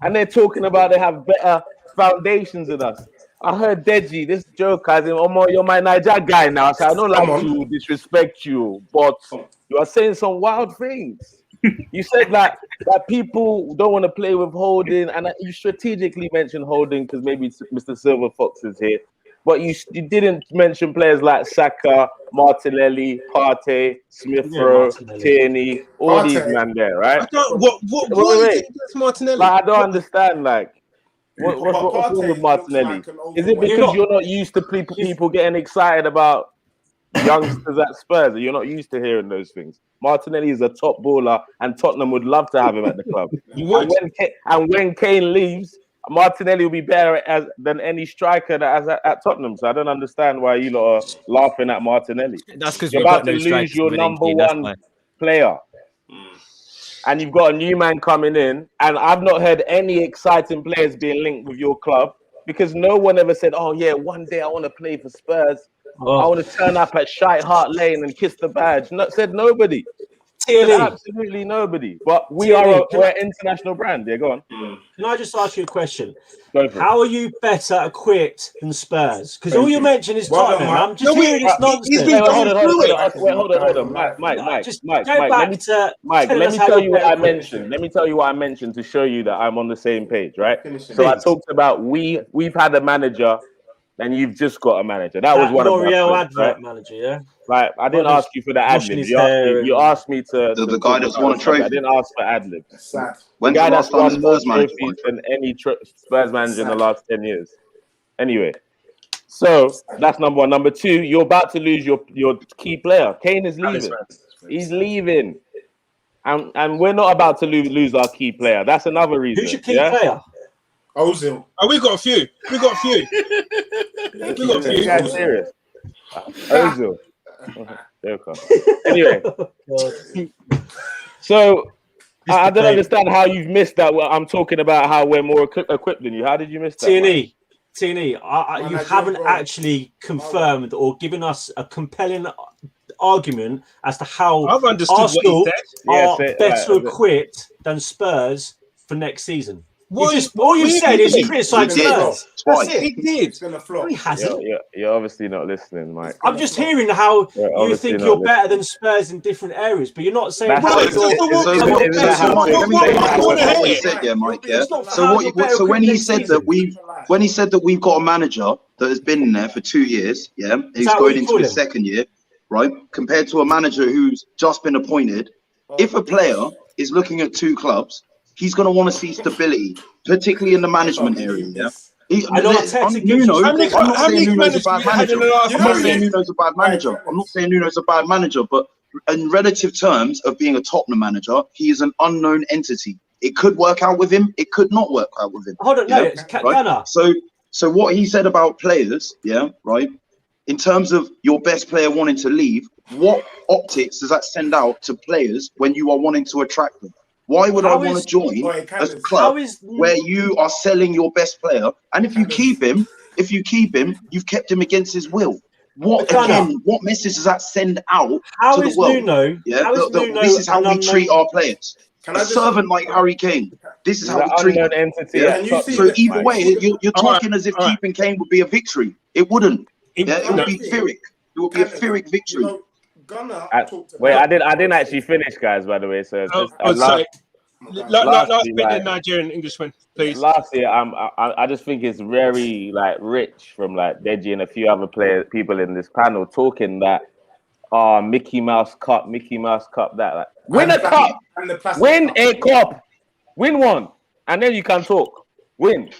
And they're talking about they have better foundations than us. I heard Deji, this joke, as in, Omo, you're my Niger guy now, so I don't like to disrespect you, but you are saying some wild things. You said that people don't want to play with Holding, and you strategically mentioned Holding because maybe Mr. Silver Fox is here, but you didn't mention players like Saka, Martinelli, Partey, Smith-Rowe, Tierney, all these men there, right? What is it against Martinelli? Like, I don't understand, like, what's wrong with Martinelli? Is it because you're not used to people getting excited about youngsters at Spurs? You're not used to hearing those things. Martinelli is a top baller, and Tottenham would love to have him at the club. And when Kane leaves, Martinelli will be better than any striker that has at Tottenham. So I don't understand why you lot are laughing at Martinelli. That's because you're about to lose your number one player. And you've got a new man coming in, and I've not heard any exciting players being linked with your club because no one ever said, "Oh yeah, one day I want to play for Spurs. I want to turn up at Shite Hart Lane and kiss the badge." Said nobody. Absolutely nobody. But we're an international brand. Yeah, go on. Can I just ask you a question? How are you better equipped than Spurs? Because all you mention is Tottenham. I'm just hearing this nonsense. Hold on. Mike, let me tell you what I mentioned. Let me tell you what I mentioned to show you that I'm on the same page, right? So I talked about we've had a manager and you've just got a manager. That was one of my points, advert manager, yeah. Right, I didn't ask you for the ad lib. You asked me to. The guy that's won a trophy. I didn't ask for ad lib. When's the guy the last that's time won more Spurs manager trophies than any Spurs manager in the last 10 years. Anyway, so that's number one. Number two, you're about to lose your key player. Kane is leaving. He's leaving, and we're not about to lose our key player. That's another reason. Who's your key player? Ozil. Oh, we got a few. You guys serious? Ozil. Anyway, so I don't understand how you've missed that. Well, I'm talking about how we're more equipped than you. How did you miss that? TNE, you haven't actually confirmed or given us a compelling argument as to how Arsenal are better equipped than Spurs for next season. All you said is criticize Spurs. That's it. He did. It's gonna flop. He hasn't. You're obviously not listening, Mike. I'm just hearing how you think you're better than Spurs in different areas, but you're not saying. So when he said that we've got a manager that has been in there for 2 years, he's going into his second year, right? Compared to a manager who's just been appointed, if a player is looking at two clubs, he's going to want to see stability, particularly in the management area. Yeah, I'm not saying Nuno's a bad manager, but in relative terms of being a Tottenham manager, he is an unknown entity. It could work out with him. It could not work out with him. Hold on, no, right? So what he said about players, right? In terms of your best player wanting to leave, what optics does that send out to players when you are wanting to attract them? Why would I want to join a club where you are selling your best player? And if you keep him, you've kept him against his will. What message does that send out to the world? This is how we treat our players. A servant like Harry Kane. This is how we treat him. So either way, you're talking as if keeping Kane would be a victory. It wouldn't. It would be Pyrrhic. It would be a Pyrrhic victory. Wait, I didn't actually finish, guys. By the way, so last bit Nigerian Englishman, please. Last year, I just think it's very rich from Deji and a few other people in this panel talking that Mickey Mouse Cup, that win a cup, win a cup, win one, and then you can talk. Win,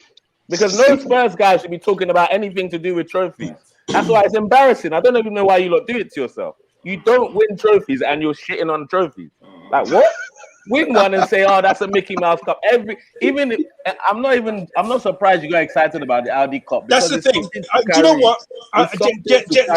because no Spurs guys should be talking about anything to do with trophies. That's why it's embarrassing. I don't even know why you lot do it to yourself. You don't win trophies and you're shitting on trophies. Like what? Win one and say, "Oh, that's a Mickey Mouse Cup." I'm not surprised you got excited about the Audi Cup. That's the thing. Do you know what? James is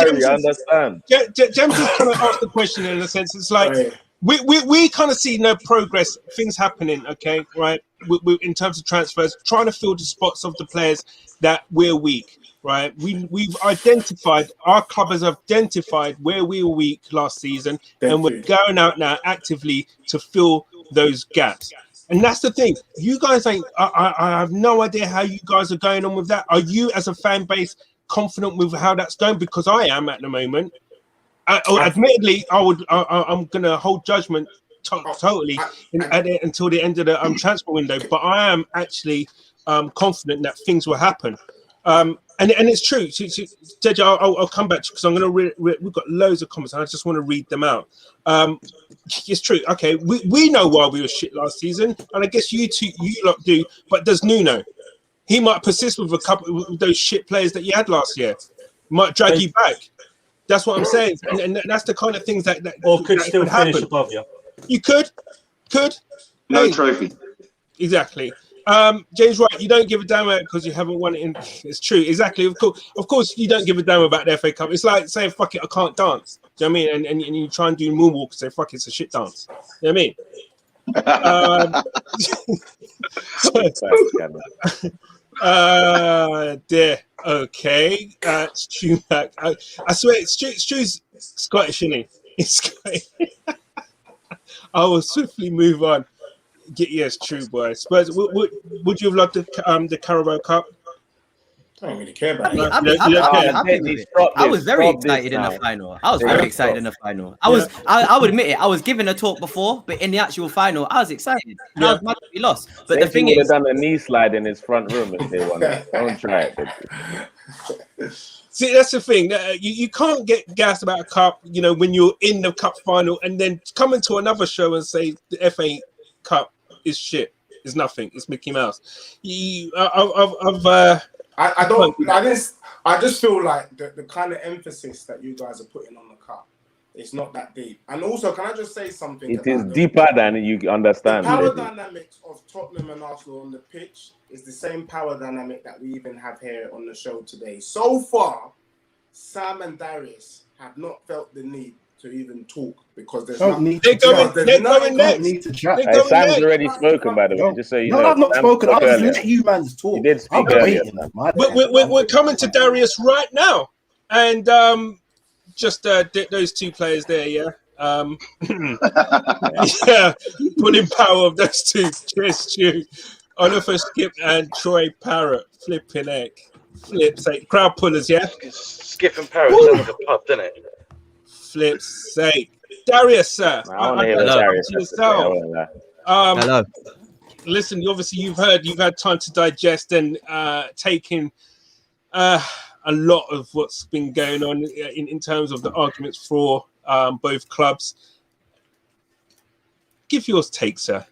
kind of asked the question in a sense. It's like we kind of see no progress, things happening, okay, right? We in terms of transfers, trying to fill the spots of the players that we're weak, right? We've identified, our club has identified where we were weak last season, and we're going out now actively to fill those gaps. And that's the thing. You guys ain't. I have no idea how you guys are going on with that. Are you, as a fan base, confident with how that's going? Because I am at the moment. Admittedly, I'm gonna hold judgment totally until the end of the transfer window. But I am actually confident that things will happen. And it's true. Deji, I'll come back to you because I'm gonna. We've got loads of comments, and I just want to read them out. It's true. Okay, we know why we were shit last season, and I guess you lot do. But does Nuno? He might persist with a couple of those shit players that you had last year. Might drag you back. That's what I'm saying, and that's the kind of things that could still finish above you. You could. No trophy. Exactly. James Wright, you don't give a damn because you haven't won it. It's true. Exactly. Of course, you don't give a damn about the FA Cup. It's like saying, "Fuck it, I can't dance." Do you know what I mean? And you try and do moonwalk and say, "Fuck it, it's a shit dance." Do you know what I mean? Dear. Okay. Stu back. I swear, Stu's Scottish, isn't he? He's Scottish. I will swiftly move on. Yes, true, boy. Spurs. Would you have loved the Carabao Cup? I don't really care about it. I was very excited in the final. I was very excited in the final. I would admit it. I was given a talk before, but in the actual final, I was excited. I was mad that we lost. But the thing is, done a knee slide in his front room if they won. Don't try it. See, that's the thing. You can't get gassed about a cup, when you're in the cup final, and then come into another show and say the FA Cup is shit. It's nothing. It's Mickey Mouse. I just feel like the kind of emphasis that you guys are putting on the cup, it's not that deep. And also, can I just say something? It is deeper than you understand. The power dynamics of Tottenham and Arsenal on the pitch is the same power dynamic that we even have here on the show today. So far, Sam and Darius have not felt the need to even talk because there's nothing. Sam's already spoken, by the way. Just so you know. No, I've not spoken. I'll just let you man talk. You did speak earlier. We're coming to Darius right now, and just those two players there, yeah. Yeah, putting power of those two. Cheers, Stu. Oliver Skip and Troy Parrott. Flipping egg. Flip's sake. Crowd pullers, yeah. Skip and Parrott sound like a pub, doesn't it? Flip's sake. Darius, sir. Hello. Listen, obviously you've had time to digest and taking a lot of what's been going on in terms of the arguments for both clubs. Give yours take, sir.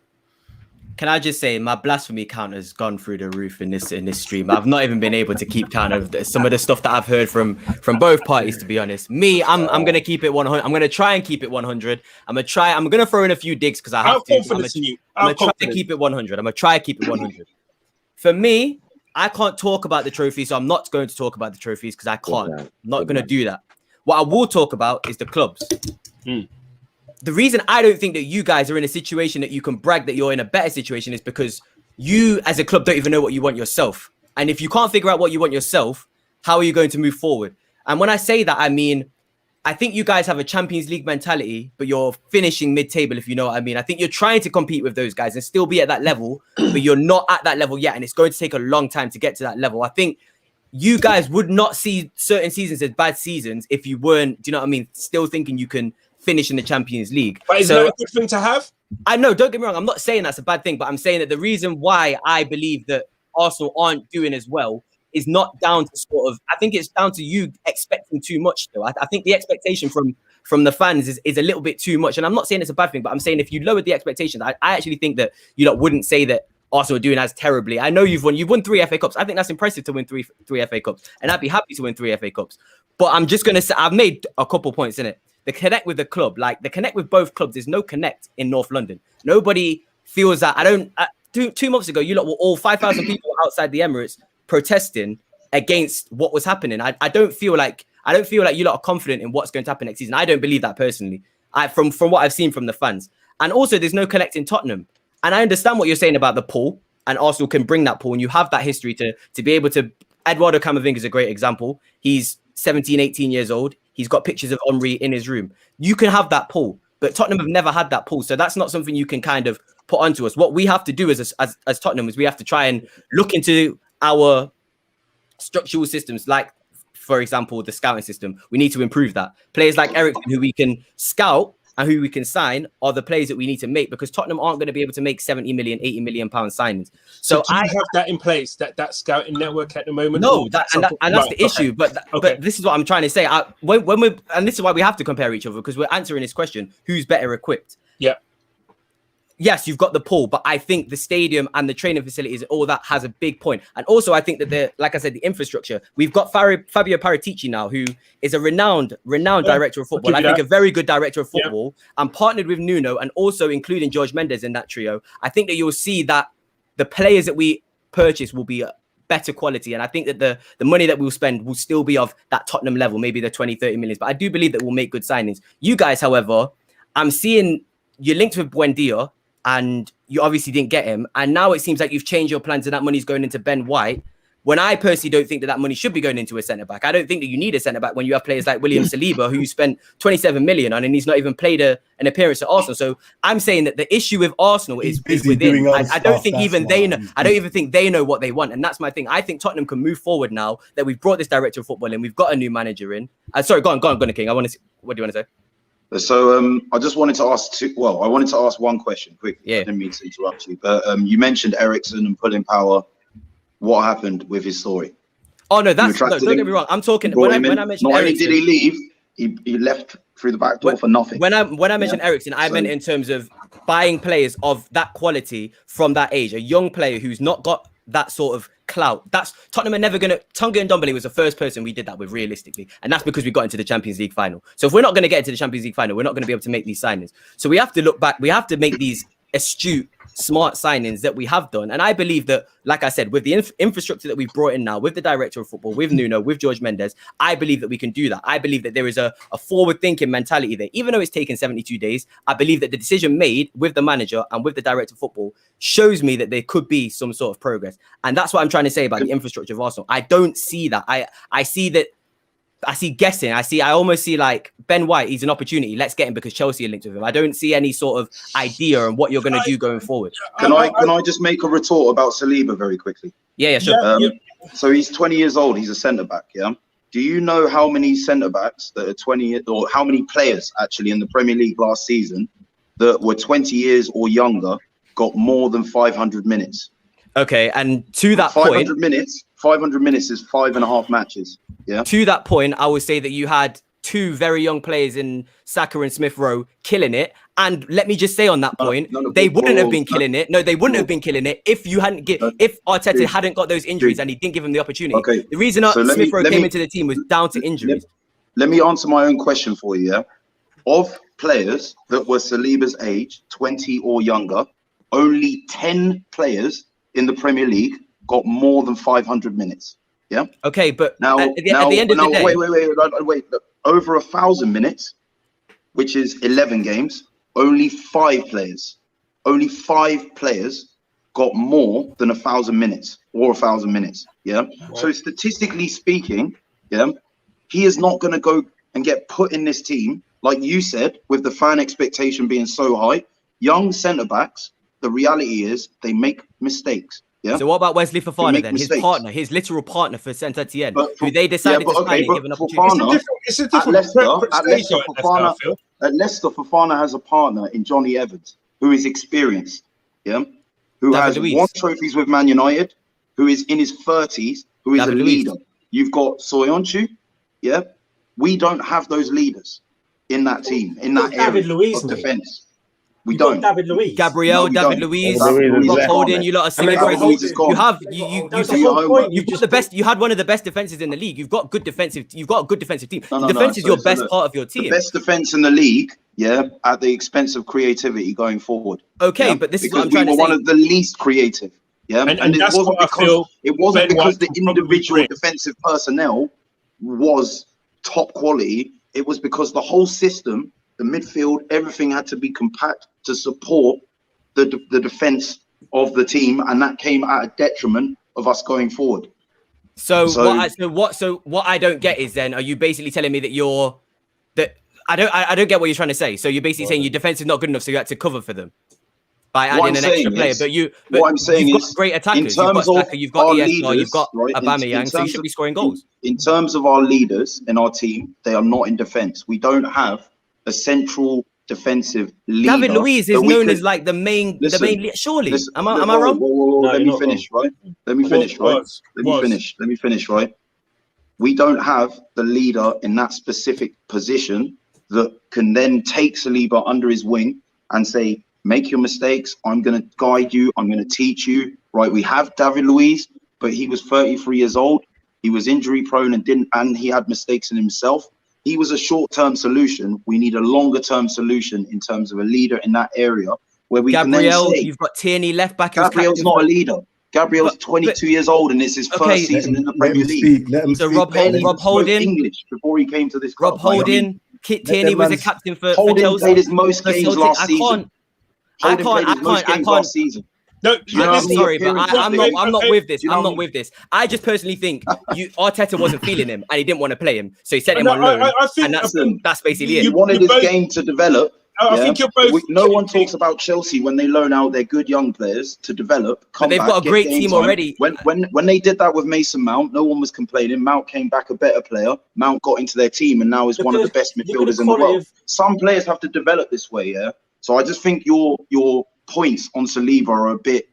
Can I just say my blasphemy count has gone through the roof in this stream. I've not even been able to keep count of some of the stuff that I've heard from both parties. To be honest, I'm gonna keep it 100. I'm gonna try and keep it 100. I'm gonna throw in a few digs because I have to. I'm gonna try to keep it 100. I'm gonna try to keep it 100. For me, I can't talk about the trophy, so I'm not going to talk about the trophies because I can't. I'm not gonna do that. What I will talk about is the clubs. The reason I don't think that you guys are in a situation that you can brag that you're in a better situation is because you as a club don't even know what you want yourself. And if you can't figure out what you want yourself, how are you going to move forward? And when I say that, I mean, I think you guys have a Champions League mentality, but you're finishing mid-table, if you know what I mean. I think you're trying to compete with those guys and still be at that level, but you're not at that level yet. And it's going to take a long time to get to that level. I think you guys would not see certain seasons as bad seasons if you weren't, do you know what I mean, still thinking you can finish in the Champions League. But is that a good thing to have? I know, don't get me wrong. I'm not saying that's a bad thing, but I'm saying that the reason why I believe that Arsenal aren't doing as well is not down to I think it's down to you expecting too much though. I think the expectation from the fans is a little bit too much. And I'm not saying it's a bad thing, but I'm saying if you lowered the expectations, I actually think that you lot wouldn't say that Arsenal are doing as terribly. I know you've won 3 FA Cups. I think that's impressive to win three FA Cups. And I'd be happy to win 3 FA Cups. But I'm just going to say, I've made a couple points in it. The connect with the club, like the connect with both clubs, there's no connect in North London. Nobody feels that. 2 months ago, you lot were all 5,000 people outside the Emirates protesting against what was happening. I don't feel like you lot are confident in what's going to happen next season. I don't believe that personally. from what I've seen from the fans. And also, there's no collecting Tottenham. And I understand what you're saying about the pull, and Arsenal can bring that pull, and you have that history to be able to. Eduardo Camavinga is a great example. He's 17, 18 years old. He's got pictures of Armoury in his room. You can have that pull, but Tottenham have never had that pull. So that's not something you can kind of put onto us. What we have to do as Tottenham is we have to try and look into our structural systems, like, for example, the scouting system. We need to improve that. Players like Eriksen, who we can scout and who we can sign, are the players that we need to make, because Tottenham aren't going to be able to make 70 million, 80 million pound signings. So do you have that in place, that scouting network at the moment? No, that's the issue. But this is what I'm trying to say. When we, and this is why we have to compare each other, because we're answering this question: who's better equipped? Yeah. Yes, you've got the pull, but I think the stadium and the training facilities, all that has a big point. And also, I think that like I said, the infrastructure. We've got Fabio Paratici now, who is a renowned director of football. I think a very good director of football, and partnered with Nuno, and also including Jorge Mendes in that trio. I think that you'll see that the players that we purchase will be better quality. And I think that the money that we'll spend will still be of that Tottenham level, maybe the 20, 30 millions. But I do believe that we'll make good signings. You guys, however, I'm seeing you're linked with Buendia, and you obviously didn't get him. And now it seems like you've changed your plans and that money's going into Ben White, when I personally don't think that money should be going into a centre-back. I don't think that you need a centre-back when you have players like William Saliba, who you spent 27 million on, and he's not even played an appearance at Arsenal. So I'm saying that the issue with Arsenal is within. I don't think even they know. I don't even think they know what they want. And that's my thing. I think Tottenham can move forward now that we've brought this director of football in. We've got a new manager in. Sorry, go on, King. What do you want to say? So I just wanted to ask I wanted to ask one question quickly. Yeah. I didn't mean to interrupt you, but you mentioned Eriksen and pulling power. What happened with his story? Oh no, don't get me wrong. I'm talking when I mentioned not only Eriksen, did he leave, he left through the back door for nothing. When I mentioned Eriksen, I meant in terms of buying players of that quality from that age. A young player who's not got that sort of clout. That's Tottenham are never gonna. Tonga and Ndombele was the first person we did that with, realistically, and that's because we got into the Champions League final. So if we're not going to get into the Champions League final, we're not going to be able to make these signings. So we have to look back. We have to make these astute, smart signings that we have done. And I believe that, like I said, with the infrastructure that we've brought in now, with the director of football, with Nuno, with Jorge Mendes, I believe that we can do that. I believe that there is a forward-thinking mentality there. Even though it's taken 72 days, I believe that the decision made with the manager and with the director of football shows me that there could be some sort of progress. And that's what I'm trying to say about the infrastructure of Arsenal. I don't see that. I see guessing. I almost see like Ben White, he's an opportunity. Let's get him because Chelsea are linked with him. I don't see any sort of idea on what you're going to do going forward. Can I just make a retort about Saliba very quickly? Yeah, sure. So he's 20 years old. He's a centre-back, yeah? Do you know how many centre-backs that are 20, or how many players actually in the Premier League last season that were 20 years or younger got more than 500 minutes? Okay, and to that 500 minutes, 500 minutes is 5.5 matches. Yeah. To that point, I would say that you had two very young players in Saka and Smith Rowe killing it. And let me just say on that point, they wouldn't have been killing it. No, they wouldn't have been killing it if you hadn't if Arteta hadn't got those injuries and he didn't give him the opportunity. Okay. The reason Smith Rowe came into the team was down to injuries. Let me answer my own question for you. Yeah? Of players that were Saliba's age, 20 or younger, only 10 players in the Premier League got more than 500 minutes. Yeah. Okay, but now, at the end of the day, wait. Look, over 1,000 minutes, which is 11 games, only 5 players got more than 1,000 minutes or 1,000 minutes. Yeah. Right. So statistically speaking, yeah, he is not going to go and get put in this team, like you said, with the fan expectation being so high. Young centre backs, the reality is they make mistakes. Yeah. So what about Wesley Fofana then? His partner, his literal partner for Saint-Etienne, who they decided to sign and give an opportunity. It's a different at Leicester, Fofana has a partner in Johnny Evans, who is experienced, yeah, who has won trophies with Man United, who is in his 30s, who is a leader. You've got Soyuncu, yeah. We don't have those leaders in that team, in that area of defence. We don't. David Luiz. Gabriel, David Luiz, Rob Holding, you lot are singing. You have the best. You had one of the best defenses in the league. You've got good defensive. You've got a good defensive team. Defense is your best part of your team. The best defense in the league, yeah, at the expense of creativity going forward. Okay, yeah? but this because is what I'm trying to say. One of the least creative. Yeah, and it wasn't because the individual defensive personnel was top quality. It was because the whole system the midfield, everything had to be compact to support the defense of the team, and that came at a detriment of us going forward. So what I don't get is then, are you basically telling me that I don't get what you're trying to say. So you're basically saying your defense is not good enough, so you had to cover for them by adding an extra player. But what I'm saying you've is, got great attackers. in terms You've got of ESR, you've got right, Aubameyang, so you should be scoring goals. In terms of our leaders in our team, they are not in defense. We don't have a central defensive leader. David Luiz is known as like the main. Surely, am I wrong? Let me finish, right? Let me finish, right? We don't have the leader in that specific position that can then take Saliba under his wing and say, make your mistakes. I'm going to guide you. I'm going to teach you. Right? We have David Luiz, but he was 33 years old. He was injury prone and he had mistakes in himself. He was a short-term solution. We need a longer-term solution in terms of a leader in that area where we Gabriel, can then say, you've got Tierney left back. Gabriel's not a leader. Gabriel's 22 years old and it's his first season in the Premier League. So Rob Holding, English before he came to this club. Rob Holding, Tierney was a captain for Holding played his most games last season. I can't. No, sorry, but I'm not with this. I'm not with this. I just personally think Arteta wasn't feeling him and he didn't want to play him, so he sent him on loan. And that's basically it. He wanted his game to develop. I think you're both. No one talks about Chelsea when they loan out their good young players to develop. But they've got a great team already. When they did that with Mason Mount, no one was complaining. Mount came back a better player. Mount got into their team and now is one of the best midfielders in the world. Some players have to develop this way, yeah. So I just think your points on Saliba are a bit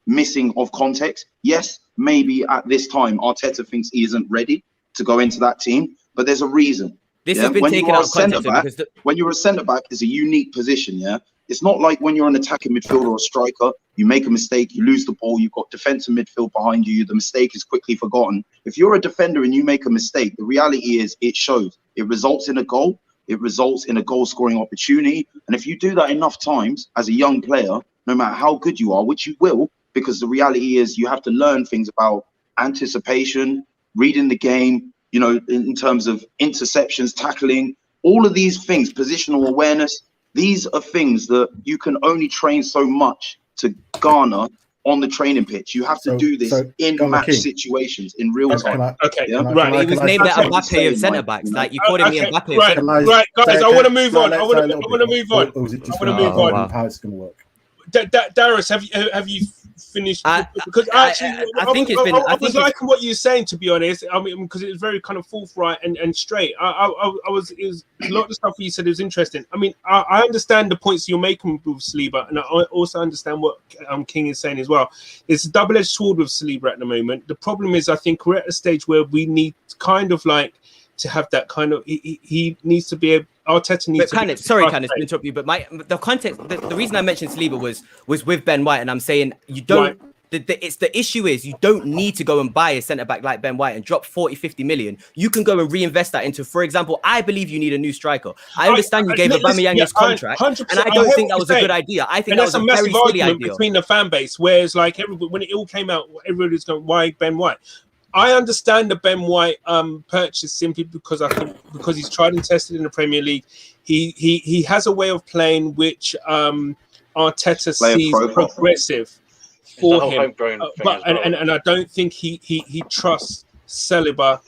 missing of context. Yes, maybe at this time Arteta thinks he isn't ready to go into that team, but there's a reason. This has been taken out of context. When you're a centre-back, it's a unique position, yeah? It's not like when you're an attacking midfielder or a striker, you make a mistake, you lose the ball, you've got defensive midfield behind you, the mistake is quickly forgotten. If you're a defender and you make a mistake, the reality is it shows. It results in a goal, it results in a goal-scoring opportunity, and if you do that enough times as a young player, no matter how good you are, which you will, because the reality is you have to learn things about anticipation, reading the game, you know, in terms of interceptions, tackling, all of these things, positional awareness. These are things that you can only train so much to garner on the training pitch. You have to do this in match situations, in real time. Right. He was named the Mbappe of centre backs. Like you called him the Mbappe of centre backs. Right, guys, I want to move on. I want to move on. How it's going to work. Darius, have you finished? Because I think it's been. I was liking what you were saying, to be honest. I mean, because it was very kind of forthright and straight. It was a lot of the stuff you said was interesting. I mean, I understand the points you're making with Saliba, and I also understand what King is saying as well. It's a double-edged sword with Saliba at the moment. The problem is, I think we're at a stage where we need kind of like to have that kind of. He needs to be Arteta needs to. Sorry, Candice, to interrupt you, but the context, the reason I mentioned Saliba was with Ben White, and I'm saying you don't. Right. The issue is you don't need to go and buy a centre back like Ben White and drop 40-50 million. You can go and reinvest that into, for example, I believe you need a new striker. I understand you gave Aubameyang his contract, and I don't think that was a good idea. I think that was a very silly idea between the fan base. Whereas, like when it all came out, everybody's going, "Why Ben White?" I understand the Ben White purchase simply because I think because he's tried and tested in the Premier League. He has a way of playing which Arteta sees progressive for him. But and I don't think he trusts Saliba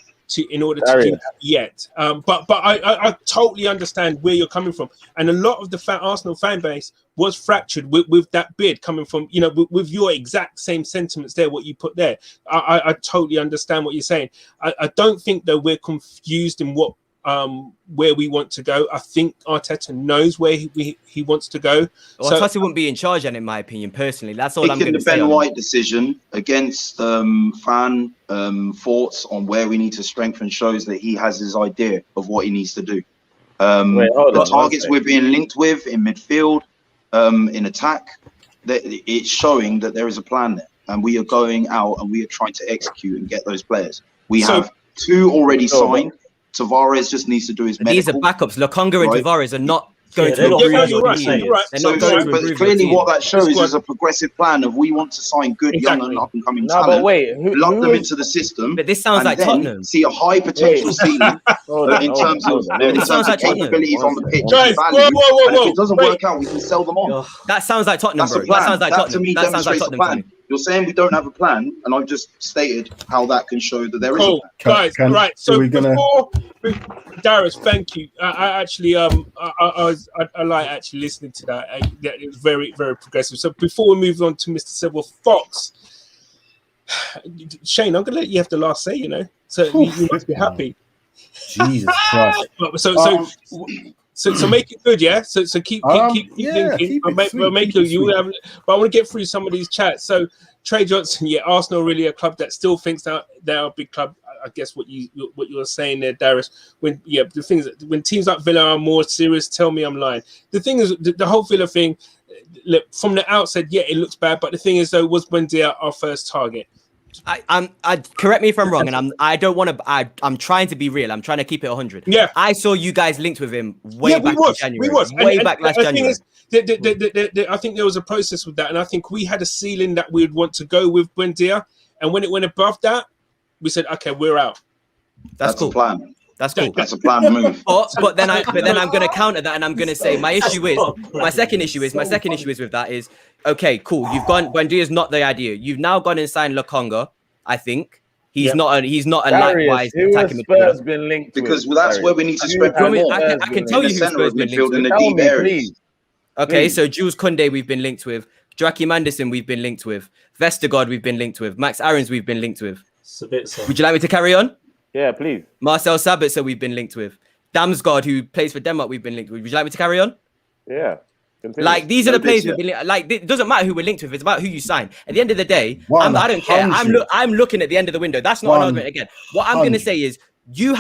in order to do that yet. But I totally understand where you're coming from, and a lot of the Arsenal fan base was fractured with that bid coming from, you know, with your exact same sentiments there, what you put there. I totally understand what you're saying. I don't think that we're confused in what where we want to go. I think Arteta knows where he wants to go. Well, Arteta wouldn't be in charge, and in my opinion, personally, that's all I'm going to say. The Ben White decision against fan thoughts on where we need to strengthen shows that he has his idea of what he needs to do. The targets we're being linked with in midfield, in attack, that it's showing that there is a plan there, and we are going out and we are trying to execute and get those players. We have two already signed. Tavares just needs to do his medical. These are backups. Lokonga and Tavares are not going to improve your team. They're not going to but improve clearly your team. what that shows is a progressive plan of we want to sign good, young and up-and-coming No, but talent, wait, love them into the system, But this sounds and like then Tottenham. see a high potential ceiling in terms of capabilities on the pitch. Guys, value. whoa, And if it doesn't work out, we can sell them on. That sounds like Tottenham, That's bro. a plan. That sounds like That Tottenham. to me That sounds like demonstrates a Tottenham plan. to me. You're saying we don't have a plan, and I've just stated how that can show that there is a Guys, right. So before Darius, thank you. I actually I like actually listening to that. It was very, very progressive. So before we move on to Mr. Civil Fox, Shane, I'm gonna let you have the last say. So you must be happy. Jesus Christ. So make it good, yeah. So keep thinking. But I want to get through some of these chats. So Trey Johnson, Arsenal really a club that still thinks that they're a big club. I guess what you were saying there, Darius. When the thing is, when teams like Villa are more serious, tell me I'm lying. The thing is, the whole Villa thing, look, from the outset, it looks bad. But the thing is, though, was Buendia our first target? I correct me if I'm wrong, and I don't want to. I'm trying to be real. I'm trying to keep it 100. Yeah, I saw you guys linked with him way back in January. We was way back last January. I think there was a process with that, and I think we had a ceiling that we'd want to go with Buendia, and when it went above that, we said, okay, we're out. That's cool. A plan. That's cool. That's a plan move. But then I'm going to counter that, and I'm going to say my second issue is with that is, okay, cool. You've gone. Buendia's not the idea. You've now gone and signed Lokonga. I think he's not a likewise attacking midfielder. Been linked because that's where we need to spread more. I can tell you who Spurs been linked with. In the deep areas. Okay, so Jules Koundé we've been linked with. Joachim Anderson we've been linked with. Vestergaard we've been linked with. Max Aarons we've been linked with. Would you like me to carry on? Yeah, please. Marcel Sabitzer we've been linked with. Damsgaard, who plays for Denmark, we've been linked with. Would you like me to carry on? Yeah. Continue. Like, these are the players we've been linked. Like, it doesn't matter who we're linked with. It's about who you sign. At the end of the day, I don't care. I'm looking at the end of the window. That's not an argument again. What I'm going to say is you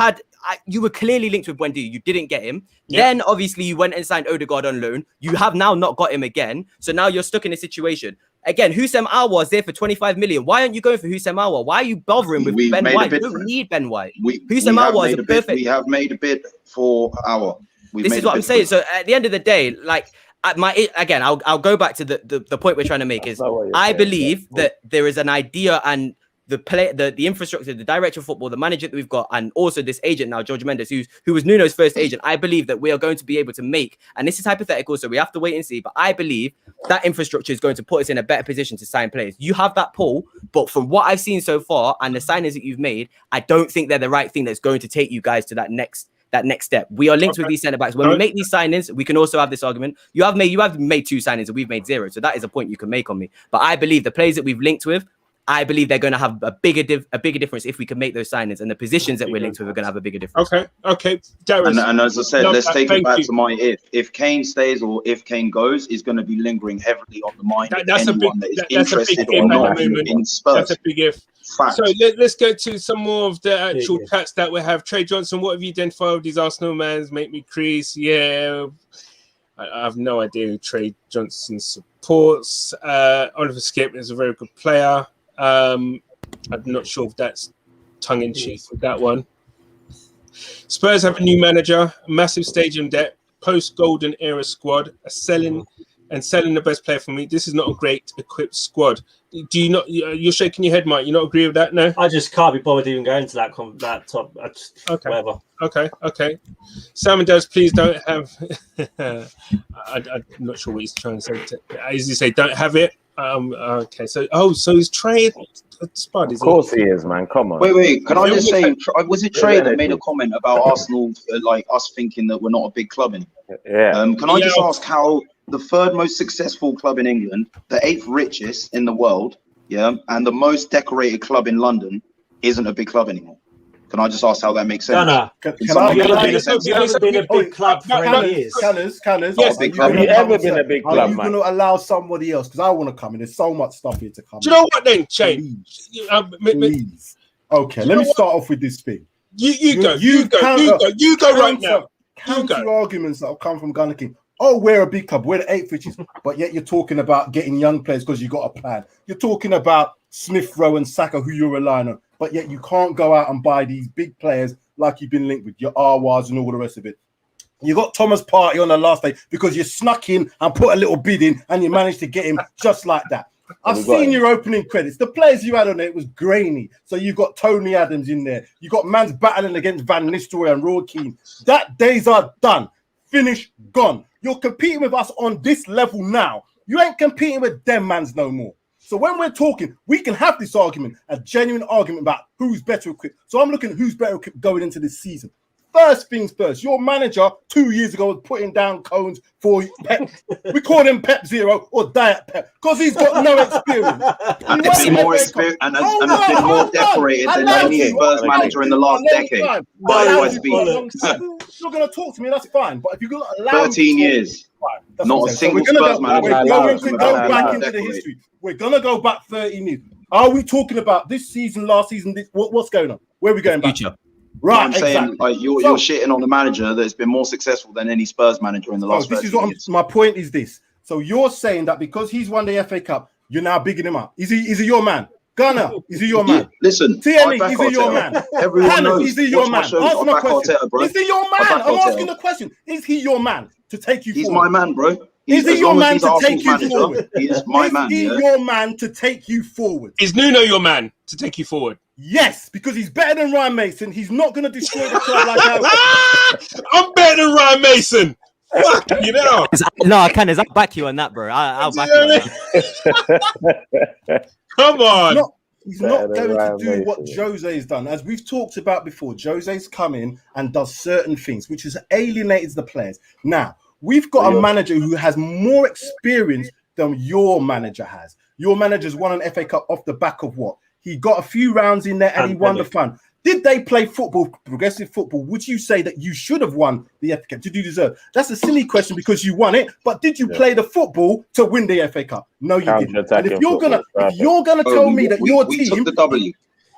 were clearly linked with Buendia. You didn't get him. Yeah. Then, obviously, you went and signed Odegaard on loan. You have now not got him again. So now you're stuck in a situation. Again, Houssem Aouar is there for 25 million. Why aren't you going for Houssem Aouar? Why are you bothering with Ben White? You don't need Ben White. Houssem Aouar is a perfect. We have made a bid for Aouar. This is what I'm saying. So at the end of the day, like, I'll go back to the point we're trying to make is I believe that there is an idea and the infrastructure, the director of football, the manager that we've got, and also this agent now, George Mendes, who was Nuno's first agent. I believe that we are going to be able to make, and this is hypothetical, so we have to wait and see, but I believe that infrastructure is going to put us in a better position to sign players. You have that pull, but from what I've seen so far and the signings that you've made, I don't think they're the right thing that's going to take you guys to that next step. We are linked with these centre backs. When we make these signings, we can also have this argument. You have made 2 signings and we've made 0. So that is a point you can make on me. But I believe the players that we've linked with, I believe they're going to have a bigger difference if we can make those signings, and the positions that we're linked with are going to have a bigger difference. Okay. Darius, and as I said, let's take it back to my if Kane stays or if Kane goes, is going to be lingering heavily on the mind of anyone that is interested or not in Spurs. That's a big if. Fact. So let's go to some more of the actual chats that we have. Trey Johnson, what have you done for these Arsenal mans? Make me crease. Yeah, I have no idea who Trey Johnson supports. Oliver Skip is a very good player. I'm not sure if that's tongue-in-cheek with that one. Spurs have a new manager, a massive stadium debt, post-Golden Era squad, selling the best player for me. This is not a great equipped squad. Do you not? You're shaking your head, Mike. You not agree with that? No. I just can't be bothered even going to that top. Whatever. Okay. Simon does. Please don't have. I'm not sure what he's trying to say. As you say, don't have it. Okay. So is Trey a spud? Of course he is, man. Come on. Wait. Can I just say, was it Trey that made a comment about Arsenal, like us thinking that we're not a big club anymore? Yeah. Can I just ask how the 3rd most successful club in England, the 8th richest in the world, and the most decorated club in London isn't a big club anymore? Can I just ask how that makes sense? No. You haven't been a big club for 8 years. Canners. Yes, have you ever been a big club, man? Are you going to allow somebody else? Because I want to come in. There's so much stuff here to come. Do you know what then, Shane? Please. Okay, let me start off with this thing. You go right now. Counter arguments that have come from Gunner King. Oh, we're a big club. We're the 8th richest. But yet you're talking about getting young players because you got a plan. You're talking about Smith Rowe and Saka, who you're relying on. But yet you can't go out and buy these big players like you've been linked with your Arwars and all the rest of it. You got Thomas Partey on the last day because you snuck in and put a little bid in and you managed to get him just like that. I've seen your opening credits. The players you had on it was grainy. So you got Tony Adams in there. You got Mans battling against Van Nistelrooy and Roy Keane. That days are done. Finished, gone. You're competing with us on this level now. You ain't competing with them mans no more. So when we're talking, we can have this argument, a genuine argument about who's better equipped. So I'm looking at who's better equipped going into this season. First things first, your manager 2 years ago was putting down cones for Pep. We call him Pep Zero or Diet Pep because he's got no experience. He's more experienced and has been more decorated than any Spurs manager in the last decade. You're going to talk to me, that's fine. But if you're going to allow 13 years, not a single Spurs manager. We're going to go back into the history. We're going to go back 13 years. Are we talking about this season, last season? What's going on? Where are we going back? Right, I'm saying like you're shitting on a manager that's been more successful than any Spurs manager in the last. This is what my point is. This. So you're saying that because he's won the FA Cup, you're now bigging him up. Is he your man? Gunner, is he your man? Listen, TNE, is he your man? Everyone knows. Is he your man? Answer my question. Is he your man? I'm asking the question. Is he your man to take you forward? He's my man, bro. Is he your man to take you forward? He is my man. Is he your man to take you forward? Is Nuno your man to take you forward? Yes, because he's better than Ryan Mason. He's not going to destroy the club like that. I'm better than Ryan Mason. Fuck, you know. No, I can. I'll back you on that, bro. I'll back you. Come on. He's not going to do what Jose has done. As we've talked about before, Jose's come in and does certain things, which has alienated the players. Now, we've got a manager who has more experience than your manager has. Your manager's won an FA Cup off the back of what? He got a few rounds in there and he won the fun. Did they play football, progressive football? Would you say that you should have won the FA Cup? Did you deserve? That's a silly question because you won it, but did you play the football to win the FA Cup? No, you didn't. And if you're gonna tell me that your team took the W.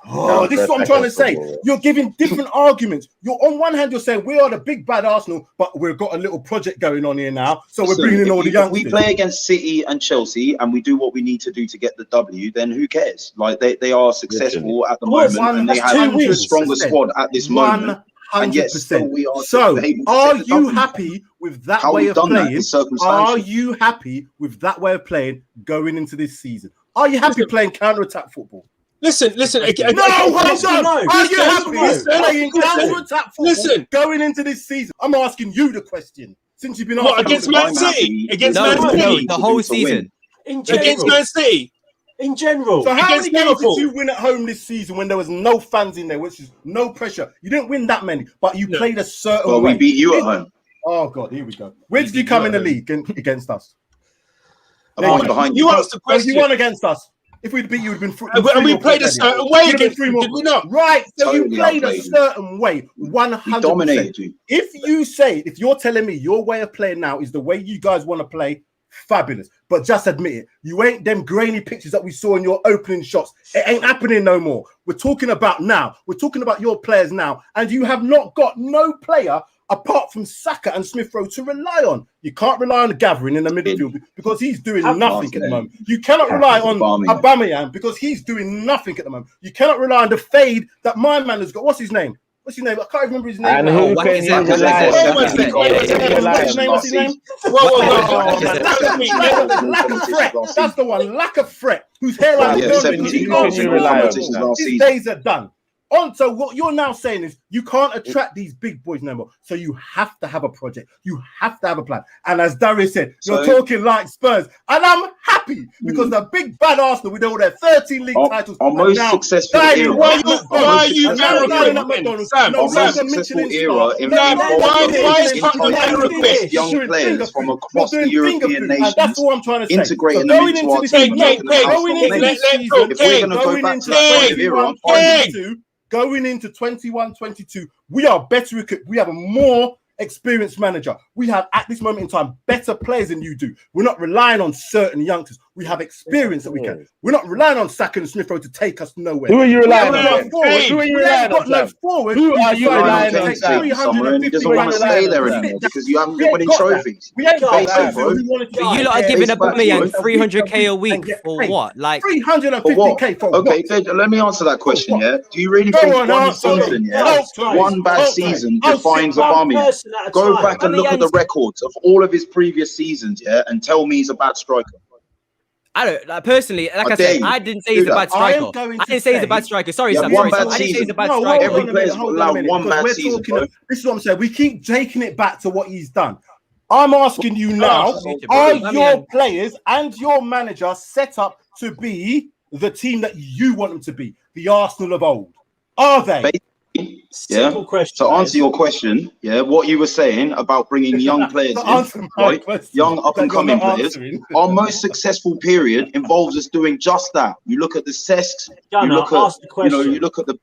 Oh, this is what I'm trying to say. You're giving different arguments. You're on one hand, you're saying we are the big bad Arsenal, but we've got a little project going on here now. So we're bringing in all the youngsters. We play against City and Chelsea, and we do what we need to do to get the W. Then who cares? Like they are successful at the moment, and they have a stronger squad at this moment. 100%. So, are you happy with that way of playing? Are you happy with that way of playing going into this season? Are you happy playing counter-attack football? Listen. No, hold on. Are you happy playing counter-attack football going into this season? I'm asking you the question. Since you've been asking against Man City? Against Man City? The whole season. Against Man City? In general. So how many games did you win at home this season when there was no fans in there, which is no pressure? You didn't win that many, but you played a certain way. Well, we beat you at home. Oh, God, here we go. Where did you come in the league against us? Behind you asked the question. You won against us. If we'd beat you, would have been and we played a certain way against you, did we not? Right, so you played a certain way, 100%. Dominated you. If you're telling me your way of playing now is the way you guys want to play, fabulous. But just admit it, you ain't them grainy pictures that we saw in your opening shots. It ain't happening no more. We're talking about now. We're talking about your players now, and you have not got no player apart from Saka and Smith Rowe to rely on. You can't rely on Gathering in the midfield because he's doing nothing at the moment. You cannot rely on Aubameyang because he's doing nothing at the moment. You cannot rely on the fade that my man has got. What's his name? I can't remember his name. And who can you rely on? What's his name? Lack of threat. That's the one. Lack of threat. Whose hairline is going. His days are done. So what you're now saying is you can't attract these big boys no more. So you have to have a project. You have to have a plan. And as Darius said, you're talking like Spurs. And I'm happy because the big bad Arsenal with all their 13 league titles our most successful era. Why are you McDonald's? Our most successful era involved young players from across the European nations. That's all I'm trying to say. Integrating them into our team. If we're going to go back to that era, going into 21-22, we are better equipped. We have a more experienced manager. We have, at this moment in time, better players than you do. We're not relying on certain youngsters. We have experience that we can. We're not relying on Saka and Smith Rowe to take us nowhere. Who are you relying on? Who are you relying on? No forward. Who are you relying on? He doesn't want to stay there anymore because you haven't been winning trophies. We ain't got that, bro. You lot are giving Aubameyang 300k a week for what? Like 350k for what? Okay, let me answer that question. Yeah, do you really think one season, one bad season defines Aubameyang? Go back and look at the records of all of his previous seasons, yeah, and tell me he's a bad striker. I don't like personally. Like I said, I didn't say he's a bad striker. I didn't say he's a bad striker. Sorry, Sam. One Sorry, bad I didn't say he's a bad season. striker. Every player's allowed one bad season. This is what I'm saying. We keep taking it back to what he's done. I'm asking you now: are your players and your manager set up to be the team that you want them to be, the Arsenal of old? Are they? Yeah. To answer your question, yeah, what you were saying about bringing young players in, right? Young up-and-coming players. Our most successful period involves us doing just that. You look at the Cesks, you look at the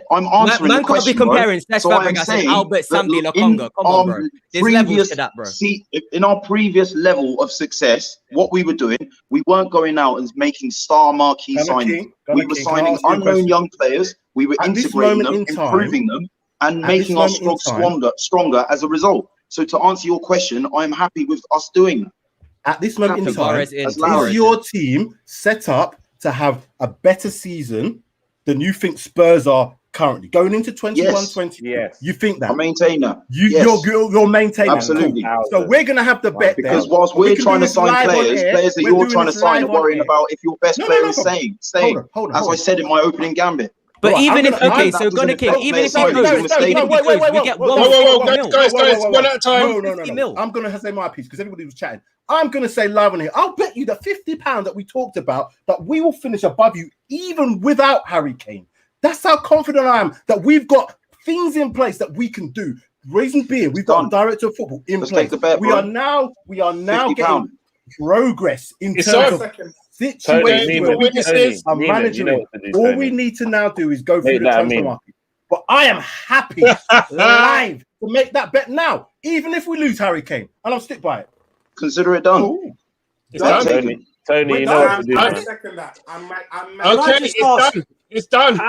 I'm answering the question. Man can't be comparing Cesc Fabregas and Albert Sambi Lokonga. Come on, bro. There's levels to that, bro. See, in our previous level of success, what we were doing, we weren't going out and making star marquee signings. We were signing unknown young players. We were integrating them, improving them, and making our squad stronger as a result. So to answer your question, I'm happy with us doing that. At this moment in time, is your team set up to have a better season than you think Spurs are currently going into 21-20? Yes. You think that? I maintain that. You're maintaining absolutely. That. Cool. So we're gonna have the bet because whilst we're trying to sign players that you're trying to sign are worrying about if your best player is staying. As I said in my opening gambit. But even if so Gunner King, even if he goes, we get guys, one at a time. No. I'm gonna say my piece because everybody was chatting. I'm gonna say live on here. I'll bet you the £50 that we talked about that we will finish above you even without Harry Kane. That's how confident I am that we've got things in place that we can do. Reason being, we've got a director of football in place. We are now getting progress in terms of situations and management. All we need to now do is go through the transfer market. But I am happy live to make that bet now, even if we lose Harry Kane, and I'll stick by it. Consider it done. Ooh. It's done. Tony, you know what to do. I second that. Okay, it's done.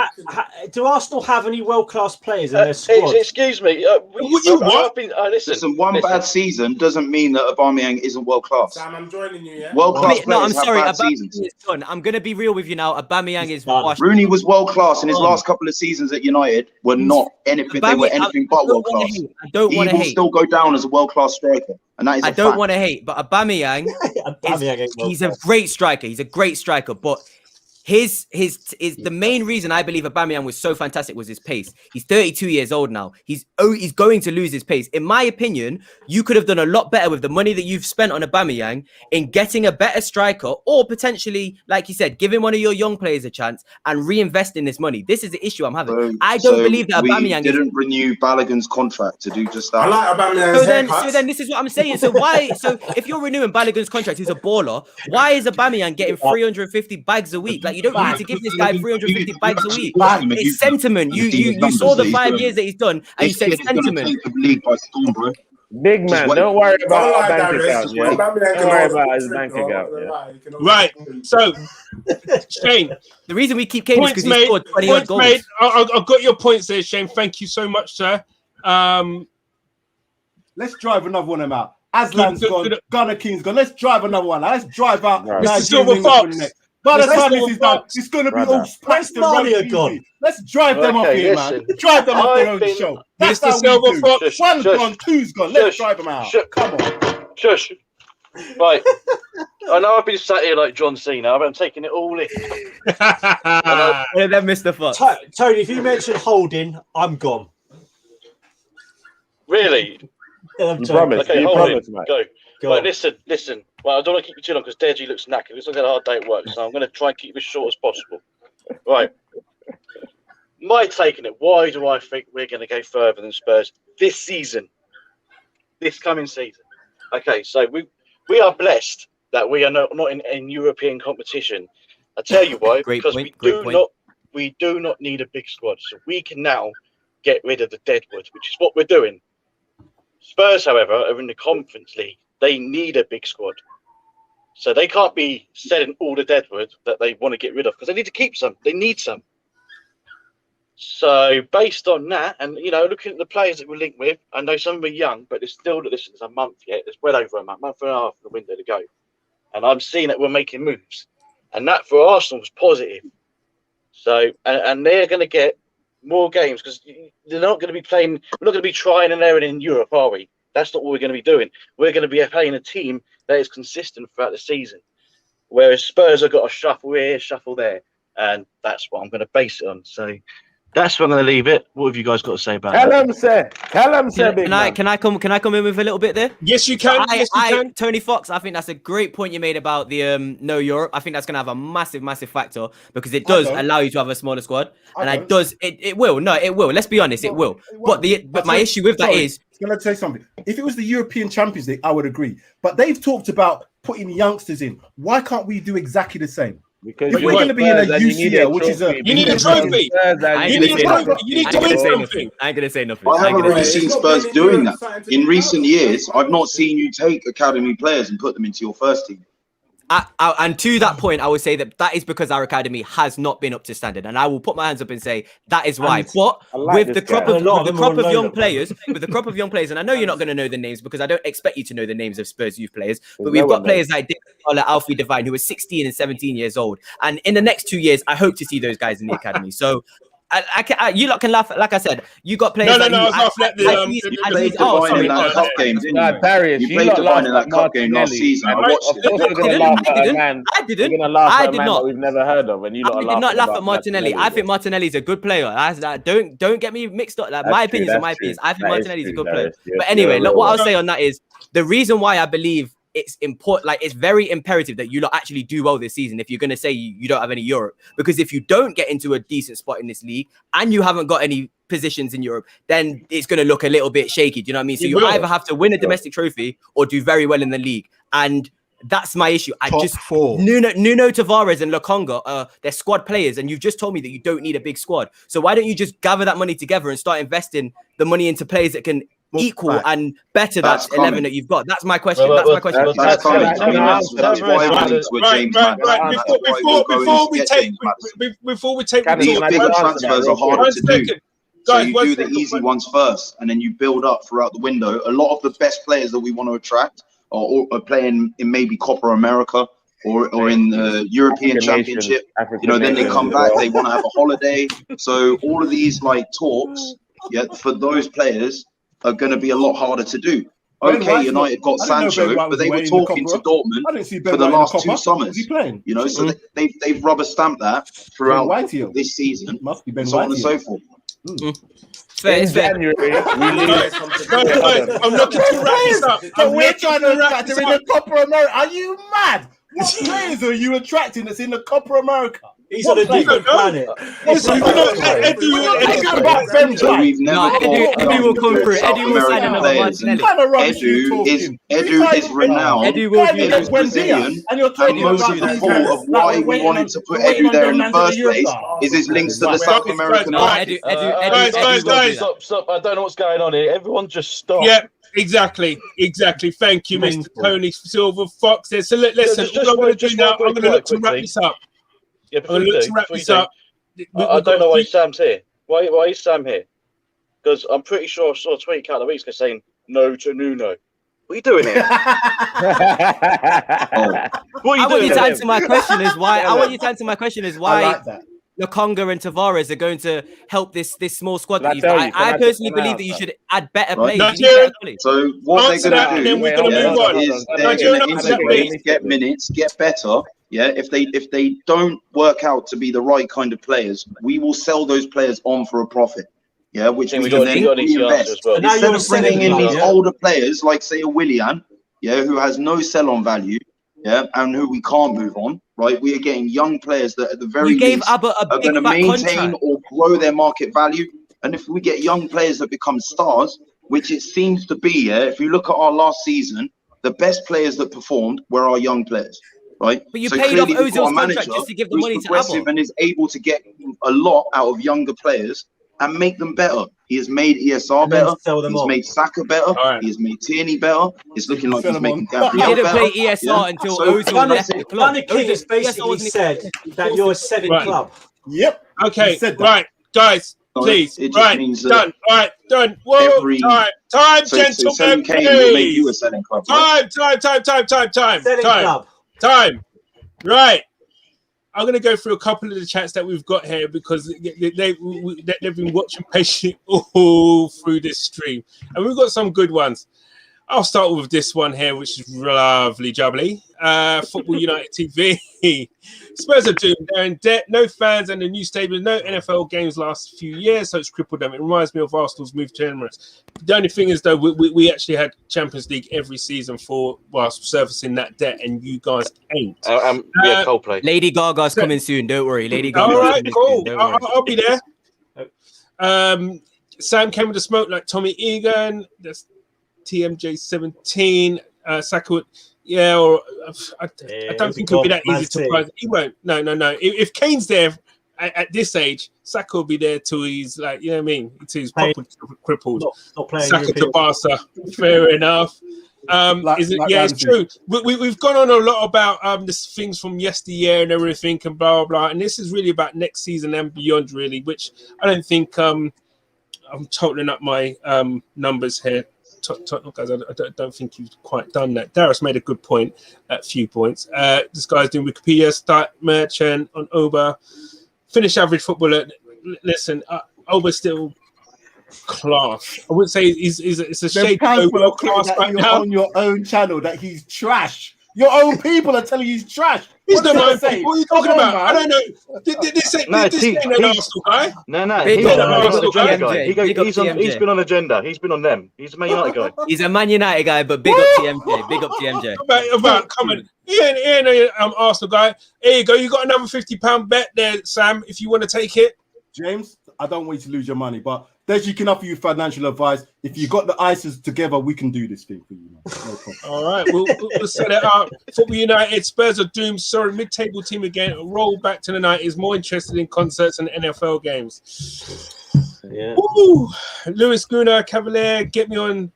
Do Arsenal have any world-class players in their squad? Excuse me. Listen, one bad season doesn't mean that Aubameyang isn't world-class. Sam, I'm joining you, yeah? World-class players I'm sorry, have bad seasons. is done. I'm going to be real with you now. Aubameyang is washed. Rooney was world-class in his last couple of seasons at United. Were not anything. They were anything but world-class. I don't want to hate. He will still go down as a world-class striker. And that is I don't want to hate, but Aubameyang, he's a great striker. He's a great striker, but his the main reason I believe Aubameyang was so fantastic was his pace. He's 32 years old now. He's going to lose his pace. In my opinion, you could have done a lot better with the money that you've spent on Aubameyang in getting a better striker, or potentially, like you said, giving one of your young players a chance and reinvesting this money. This is the issue I'm having. I don't believe that Aubameyang didn't renew Balogun's contract to do just that. I like Aubameyang's so then this is what I'm saying. So if you're renewing Balogun's contract, who's a baller, why is Aubameyang getting 350 bags a week? Like, you don't need to give this guy 350 bags a week. It's sentiment. You saw the 5 years that he's done, and you said sentiment. Big man, don't worry about our bank account. Yeah? Don't worry about his bank account. Yeah? Right. So, Shane, the reason we keep Kane is because he scored 20 goals. Made. I've got your points there, Shane. Thank you so much, sir. Let's drive another one of them out. Aslan's gone. Gunner King's gone. Let's drive another one. Let's drive out. Mr. Silver Fox. By the time this is done, it's going to be all Paxton Road gone. Let's drive them off here, man. Drive them off their own show. That's Mr. Silver Fox. One's gone, two's gone. Let's drive them out. Come on. Shush. Right. I know I've been sat here like John Cena, but I'm taking it all in. Then Mr. Fox. Tony, if you mention holding, I'm gone. Really? You promise. Okay, hold it. Go. Right, listen. Well, I don't want to keep you too long because Deji looks knackered. It's not a hard day at work, so I'm going to try and keep it as short as possible. Right. My take on it, why do I think we're going to go further than Spurs this season? This coming season. Okay, so we are blessed that we are not in European competition. I tell you why, because we do not need a big squad. So we can now get rid of the deadwood, which is what we're doing. Spurs, however, are in the Conference League. They need a big squad. So they can't be selling all the deadwood that they want to get rid of because they need to keep some. They need some. So based on that, and looking at the players that we're linked with, I know some of them are young, but it's still it's a month yet. It's well over a month and a half for the window to go, and I'm seeing that we're making moves, and that for Arsenal was positive. So and they're going to get more games because they're not going to be playing. We're not going to be trying and erring in Europe, are we? That's not what we're going to be doing. We're going to be playing a team that is consistent throughout the season, whereas Spurs have got to shuffle here, shuffle there, and that's what I'm going to base it on. So. That's where I'm going to leave it. What have you guys got to say about that? Tell him, sir. Can I come in with a little bit there? Yes, you can. So yes, you can. Tony Fox, I think that's a great point you made about the no Europe. I think that's going to have a massive factor because it does allow you to have a smaller squad, and it will. No, it will. Let's be honest, it will. But my issue with that is, I'm going to say something. If it was the European Champions League, I would agree. But they've talked about putting youngsters in. Why can't we do exactly the same? Because we're going to be in a UCL, which is you need a trophy. You need to win something. I ain't going to say nothing. I haven't really seen Spurs doing that. In recent years, I've not seen you take academy players and put them into your first team. And to that point, I would say that is because our academy has not been up to standard, and I will put my hands up and say that is why. But with the crop of young players, and I know you're not going to know the names because I don't expect you to know the names of Spurs youth players, but we've got players like Alfie Devine who are 16 and 17 years old, and in the next 2 years, I hope to see those guys in the academy. So. You lot can laugh. Like I said, you got players. No. I was laughing at the cup game. Darius, you played Devine in that cup game last season. I watched it. I didn't. We've never heard of, and you did not laugh at Martinelli. I think Martinelli's a good player. Don't get me mixed up. Like, my opinions are my opinions. I think Martinelli's a good player. But anyway, look, what I'll say on that is the reason why I believe it's important, like it's very imperative that you lot actually do well this season if you're going to say you don't have any Europe, because if you don't get into a decent spot in this league and you haven't got any positions in Europe, then it's going to look a little bit shaky. Do you know what I mean? So you either have to win a domestic trophy or do very well in the league, and that's my issue. Nuno Tavares and Lokonga, they're squad players, and you've just told me that you don't need a big squad. So why don't you just gather that money together and start investing the money into players that can equal and better that 11 that you've got? That's my question. That's my question. That's why we're linked with James Madison. Before we take these big transfers are harder to do. So you do the easy ones first, and then you build up throughout the window. A lot of the best players that we want to attract are playing in maybe Copa America or in the European Championship. Then they come back, they want to have a holiday. So all of these talks, for those players are going to be a lot harder to do. Okay, United got Sancho, but they were talking to Dortmund for the last 2 summers. So they've rubber stamped that throughout this season, so on and so forth. Fair. I'm looking to wrap this up. We're trying to attract him in the Copa America. Are you mad? What players are you attracting that's in the Copa America? He's on a different planet. Listen, Eddie will come through. Eddie will sign another Martinelli. Edu is renowned. Edu is Brazilian. And most of the fault of why we wanted to put Edu there in the first place is his links to the South American market. Guys, stop. I don't know what's going on here. Everyone just stop. Yeah. Exactly. Thank you, Mr. Tony Silver Fox. So listen, what I'm going to do now, I'm going to look to wrap this up. Yeah, I don't know why Sam's here. Why is Sam here? Because I'm pretty sure I saw a tweet a couple of weeks ago saying no to Nuno. What are you doing here? What are you doing? I want you to answer my question is why Lokonga and Tavares are going to help this small squad that you've got. I personally believe that you should add better players. So what they're going to do is they're going to integrate, get minutes, get better. Yeah, if they don't work out to be the right kind of players, we will sell those players on for a profit. Yeah, which we can then reinvest. Well. Instead of bringing in these older players like say a Willian, who has no sell-on value, and who we can't move on. Right, we are getting young players that at the very least are going to maintain or grow their market value. And if we get young players that become stars, which it seems to be, if you look at our last season, the best players that performed were our young players. Right, but you paid off Ozil's contract just to give the money to Abel, and is able to get a lot out of younger players and make them better. He has made ESR better. He's made Saka better. He has made Tierney better. It's looking like he's making Gabriel He didn't better. play ESR until Ozil left the club. King has basically said that you're a selling club. Yep. Okay. Right, guys. Please. Right. Done. All right. Done. Whoa. Time, gentlemen. So selling Kane will make you a selling club. Time. Time. Right. I'm going to go through a couple of the chats that we've got here because they've been watching patiently all through this stream. And we've got some good ones. I'll start with this one here, which is lovely jubbly. Football United TV. Spurs are doomed. They're in debt. No fans and the new stadium. No NFL games last few years, so it's crippled them. It reminds me of Arsenal's move to Emirates. The only thing is, though, we actually had Champions League every season whilst servicing that debt, and you guys ain't. We had Coldplay. Lady Gaga's coming soon. Don't worry. Lady Gaga's all right, cool. I'll be there. Sam came with the smoke like Tommy Egan. That's TMJ17. Saka, or I don't think it'll be that easy to prize. He won't. No. If Kane's there at this age, Saka will be there till he's like, you know what I mean? Till he's properly crippled. Not playing Saka to Barca. Fair enough. It's true. We've gone on a lot about this things from yesteryear and everything and blah blah, and this is really about next season and beyond, really. Which I don't think I'm totaling up my numbers here. Guys, I don't think you've quite done that. Darius made a good point at few points. This guy's doing Wikipedia, start merchant on Oba. Finish average footballer. Listen, Oba's still class. I wouldn't say it's a shade below class right now. On your own channel that he's trash. Your own people are telling you he's trash. He's not my people. What are you talking about? I don't know. This ain't an Arsenal guy. No. He's an Arsenal guy. He's been on agenda. He's been on them. He's a Man United guy. He's a Man United guy, but big up TMJ. Big up TMJ. About come on. He ain't an Arsenal guy. Here you go. You got another £50 bet there, Sam, if you want to take it. James, I don't want you to lose your money, but Des can offer you financial advice. If you got the ISIS together, we can do this thing for you. No problem. All right, we'll set it up. Football United, Spurs are doomed. Sorry, mid-table team again. Roll back to the night. Is more interested in concerts and NFL games. Yeah. Ooh, Lewis Guna, Cavalier, get me on.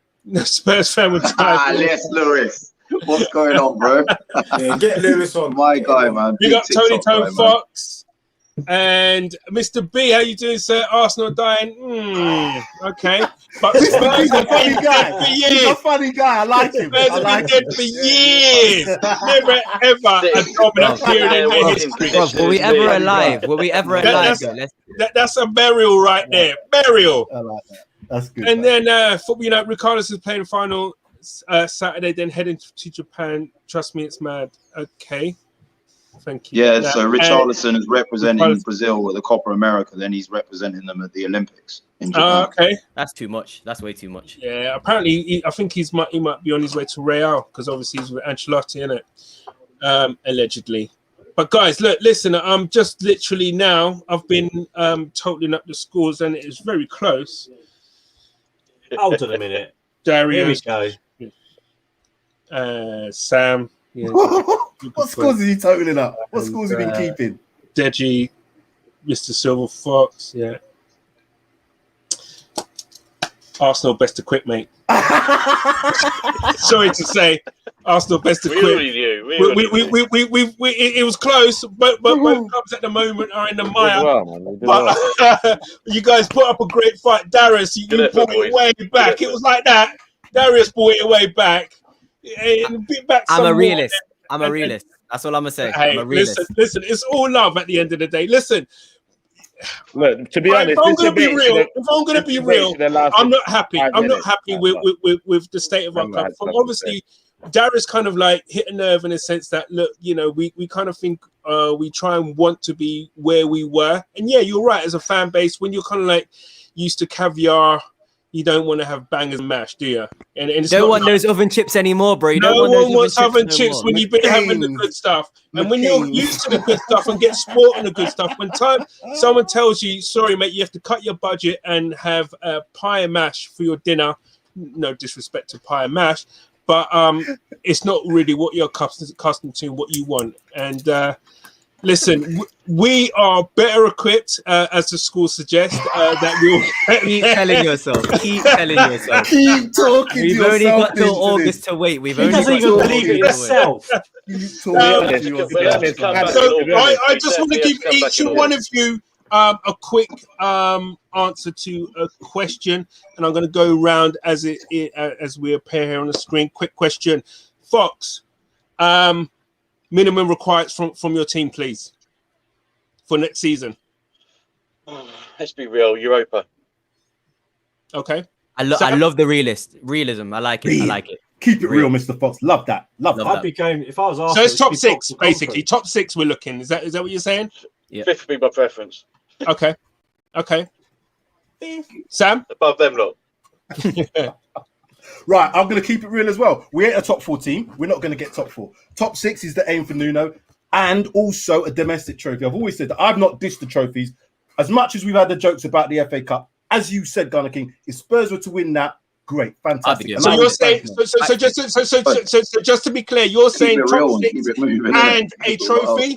Spurs fan with time. Yes, Lewis. What's going on, bro? Yeah, get Lewis on. My guy, man. We got Tony Tone Fox. And Mr. B, how you doing, sir? Arsenal dying. Okay. But he's a funny guy. He's a funny guy. I like him. I like him for years. Never ever a dominant period in their history. Were we ever alive? Were we ever alive? That's a burial right there. Burial. I like that. That's good. And then Football United, Ricardos is playing final Saturday, then heading to Japan. Trust me, it's mad. Okay. Thank you. Yeah, so Richarlison is representing Brazil at the Copa America, then he's representing them at the Olympics in Japan. Okay. That's too much. That's way too much. Yeah, apparently I think he might be on his way to Real because obviously he's with Ancelotti, innit? Allegedly. But guys, look, listen, I'm just literally now I've been totaling up the scores and it is very close. Hold on a minute. Darius. Here we go. Sam. Yeah. What scores is he totaling up? What scores have he been keeping? Deji, Mr. Silver Fox, yeah. Arsenal best equipped, mate. Sorry to say, Arsenal best equipped. It was close, but both clubs at the moment are in the mire. But you guys put up a great fight. Darius, you brought it way back. It was like that. Darius brought it way back. I'm a realist. That's all I'm gonna say. Hey, I'm a realist. Listen, it's all love at the end of the day. Listen, look, to be honest, if I'm gonna be real, I'm not happy. I'm not happy with the state of our club. Obviously, Darius kind of like hit a nerve in a sense that look, you know, we kind of think we try and want to be where we were, and yeah, you're right. As a fan base, when you're kind of like used to caviar. You don't want to have bangers and mash, do you? And you don't want those oven chips anymore, bro. No one wants oven chips when you've been having the good stuff. And when you're used to the good stuff and get sport on the good stuff, when someone tells you, sorry, mate, you have to cut your budget and have pie and mash for your dinner. No disrespect to pie and mash, but it's not really what you're accustomed to, what you want. And Listen, we are better equipped, as the school suggests. That we'll keep telling yourself. Keep telling yourself. Keep talking. We've only got till August to wait. We've only doesn't even believe it himself. So I just want to give each and one of you a quick answer to a question, and I'm going to go around as we appear here on the screen. Quick question, Fox. Minimum required from your team, please, for next season. Let's be real, Europa. Okay. I love the realism. I like it. I like it. Keep it real, Mr. Fox. Love that. Love that. I'd be going if I was Arsenal. So it's top six, basically. Top six. We're looking. Is that what you're saying? Yeah. Fifth would be my preference. Okay. Sam, above them, look. Right, I'm going to keep it real as well. We ain't a top 4 team. We're not going to get top 4. Top 6 is the aim for Nuno, and also a domestic trophy. I've always said that I've not dissed the trophies. As much as we've had the jokes about the FA Cup, as you said, Gunner King, if Spurs were to win that, great, fantastic. So you're saying, so just to be clear, you're saying top 6 and a trophy.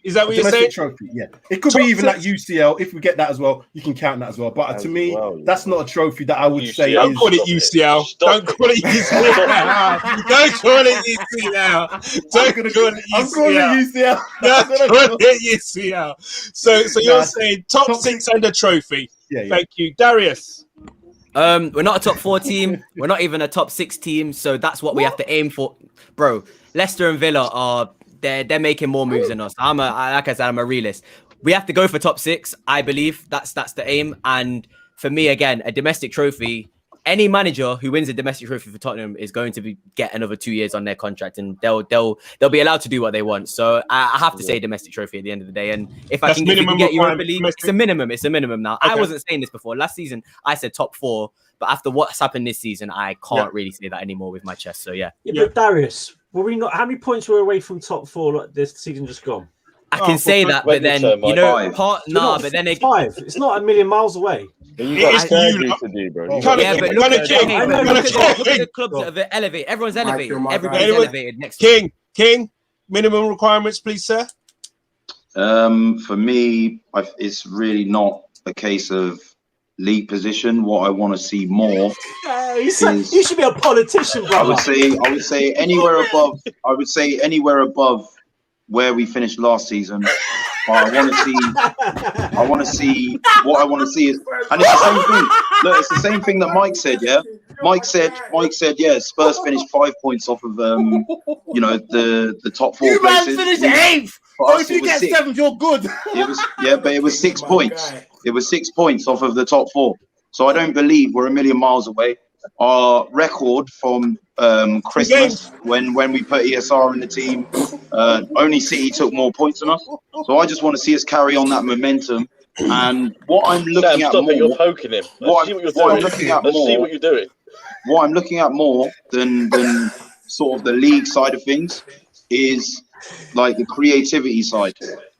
Is that what you're saying? Trophy, yeah. It could be even like UCL. If we get that as well, you can count that as well. But to me, that's not a trophy that I would say. Don't call it UCL. Don't call it UCL. Don't call it UCL. Don't call it UCL. I'm calling it UCL. Don't call it UCL. So you're saying top 6 and a trophy. Yeah. Thank you, Darius. We're not a top 4 team. We're not even a top 6 team. So that's what we have to aim for, bro. Leicester and Villa are. They're making more moves than us. Like I said, I'm a realist. We have to go for top 6. I believe that's the aim. And for me, again, a domestic trophy. Any manager who wins a domestic trophy for Tottenham is going to get another 2 years on their contract, and they'll be allowed to do what they want. So I have to say domestic trophy at the end of the day. And if I can get Europa League, it's a minimum. It's a minimum now. Okay. I wasn't saying this before. Last season, I said top 4, but after what's happened this season, I can't really say that anymore with my chest. So yeah. But Darius, were we not? How many points were away from top 4 this season just gone? I can say that, but then you know, but then 5. It's not a million miles away. You got surgery to do, bro. Yeah, but look at the clubs that have elevated. Everyone's elevated. Everybody's elevated next King, minimum requirements, please, sir. For me, it's really not a case of league position. What I want to see more is you should be a politician, bro. I would say anywhere above. I would say anywhere above where we finished last season. But I want to see what I want to see is, and it's the same thing. Look, it's the same thing that Mike said. Yeah, Mike said, yeah, Spurs finished 5 points off of the top 4 places. You finished 8th. Oh, if you get 7th, you're good. But it was 6 points. It was 6 points off of the top 4. So I don't believe we're a million miles away. Our record from Christmas, when we put ESR in the team, only City took more points than us. So I just want to see us carry on that momentum. And what I'm looking at more, you're poking him. What I'm looking at more than sort of the league side of things is like the creativity side.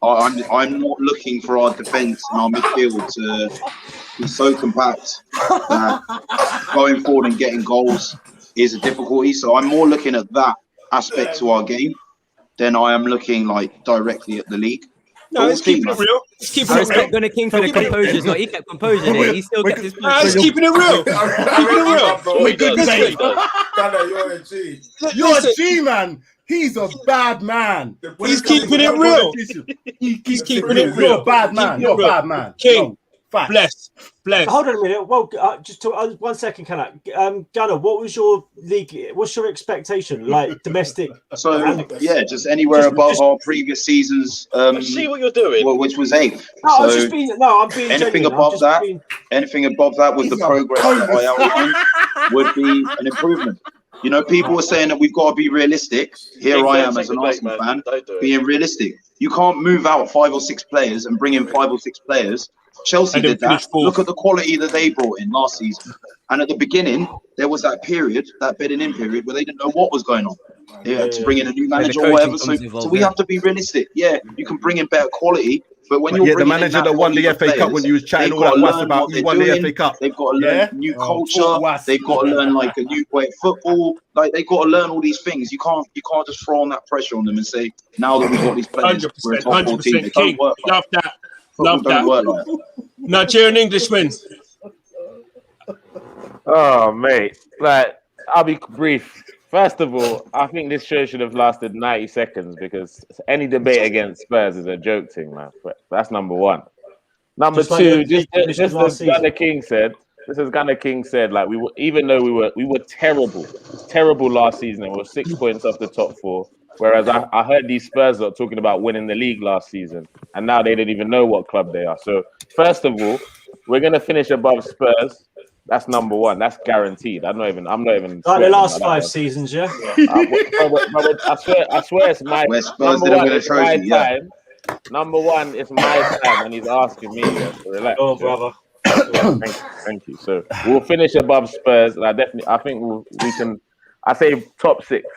I'm not looking for our defense and our midfield to be so compact that going forward and getting goals is a difficulty. So I'm more looking at that aspect to our game than I am looking like directly at the league. No, let's keep it real. I respect Gunner King for the composure. So he kept composure there. He still kept his composure. Let's keep it real. You're a G. You're a G, man. He's a bad man. He's keeping it real. He's keeping it real. You're a bad man. You're a bad man. King. Bless. Hold on a minute. Well, just 1 second, can I? Gunner, what was your league? What's your expectation? Like domestic? So just anywhere above our previous seasons. See what you're doing. Which was 8th. No, I'm being anything genuine. above that. Anything above that with the progress that I outlined would be an improvement. You know, people were saying that we've got to be realistic. Here I am as an Arsenal fan being realistic. You can't move out 5 or 6 players and bring in 5 or 6 players. Chelsea did that. Look at the quality that they brought in last season. And at the beginning, there was that period, that bidding in period, where they didn't know what was going on. They had to bring in a new manager or whatever. So we have to be realistic. Yeah, you can bring in better quality, But when you're the manager that won the FA Cup, when you was chatting all that was about who won the FA Cup, they've got to learn new culture. They've got to learn like a new way of football. Like they've got to learn all these things. You can't just throw on that pressure on them and say now that we've got these players, we're a top 4 team. It don't work. Love that. Love that. Work like that. Nigerian Englishman. Oh, mate. Like, I'll be brief. First of all, I think this show should have lasted 90 seconds because any debate against Spurs is a joke thing, man. But that's number one. Number two, just as Gunnar King said, like even though we were terrible last season, and we were 6 points off the top 4. Whereas I heard these Spurs are talking about winning the league last season, and now they don't even know what club they are. So first of all, we're gonna finish above Spurs. That's number one. That's guaranteed. I'm not even. Like the last 5 seasons, yeah. I swear it's my number one. It's my time. Number one, it's my time, and he's asking me. Yeah, so relax. Oh, brother. Thank you. So we'll finish above Spurs. I think we can. I say top 6.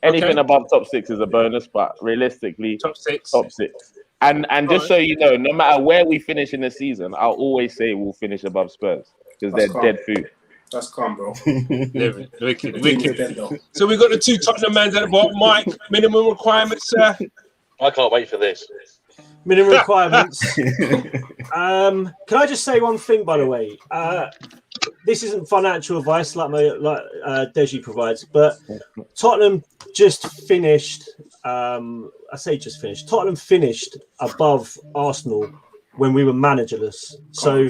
Anything above top 6 is a bonus, but realistically, top 6. And just so you know, no matter where we finish in the season, I'll always say we'll finish above Spurs because they're dead food. That's calm, bro. Wicked. So we got the 2 Tottenham mans at the bottom. Mike, minimum requirements, sir. I can't wait for this. Minimum requirements. Can I just say one thing, by the way? This isn't financial advice like Deji provides, but Tottenham just finished. Tottenham finished above Arsenal when we were managerless. So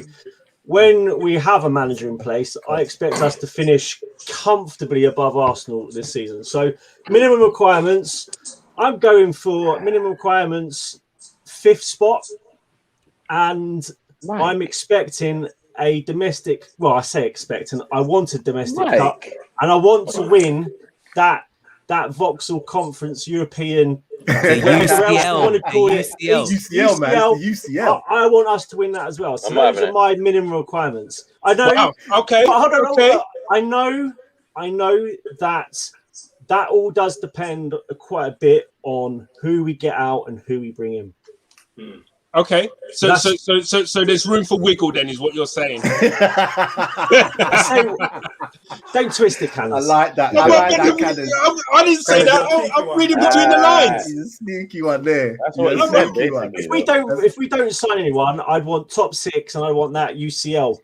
when we have a manager in place, I expect us to finish comfortably above Arsenal this season. So minimum requirements, I'm going for minimum requirements 5th spot, and I'm expecting a domestic. Well, I say expecting. I want a domestic cup, and I want to win that Vauxhall Conference European. UCL, man. UCL. I want us to win that as well. So those are my minimum requirements. I know. Wow. Okay. I know that all does depend quite a bit on who we get out and who we bring in. Okay, so there's room for wiggle, then, is what you're saying. Don't twist it, Candace. I like that. Candace. I didn't say that. I'm reading between the lines. He's a sneaky one there. That's what he said. If we don't sign anyone, I'd want top 6, and I want that UCL.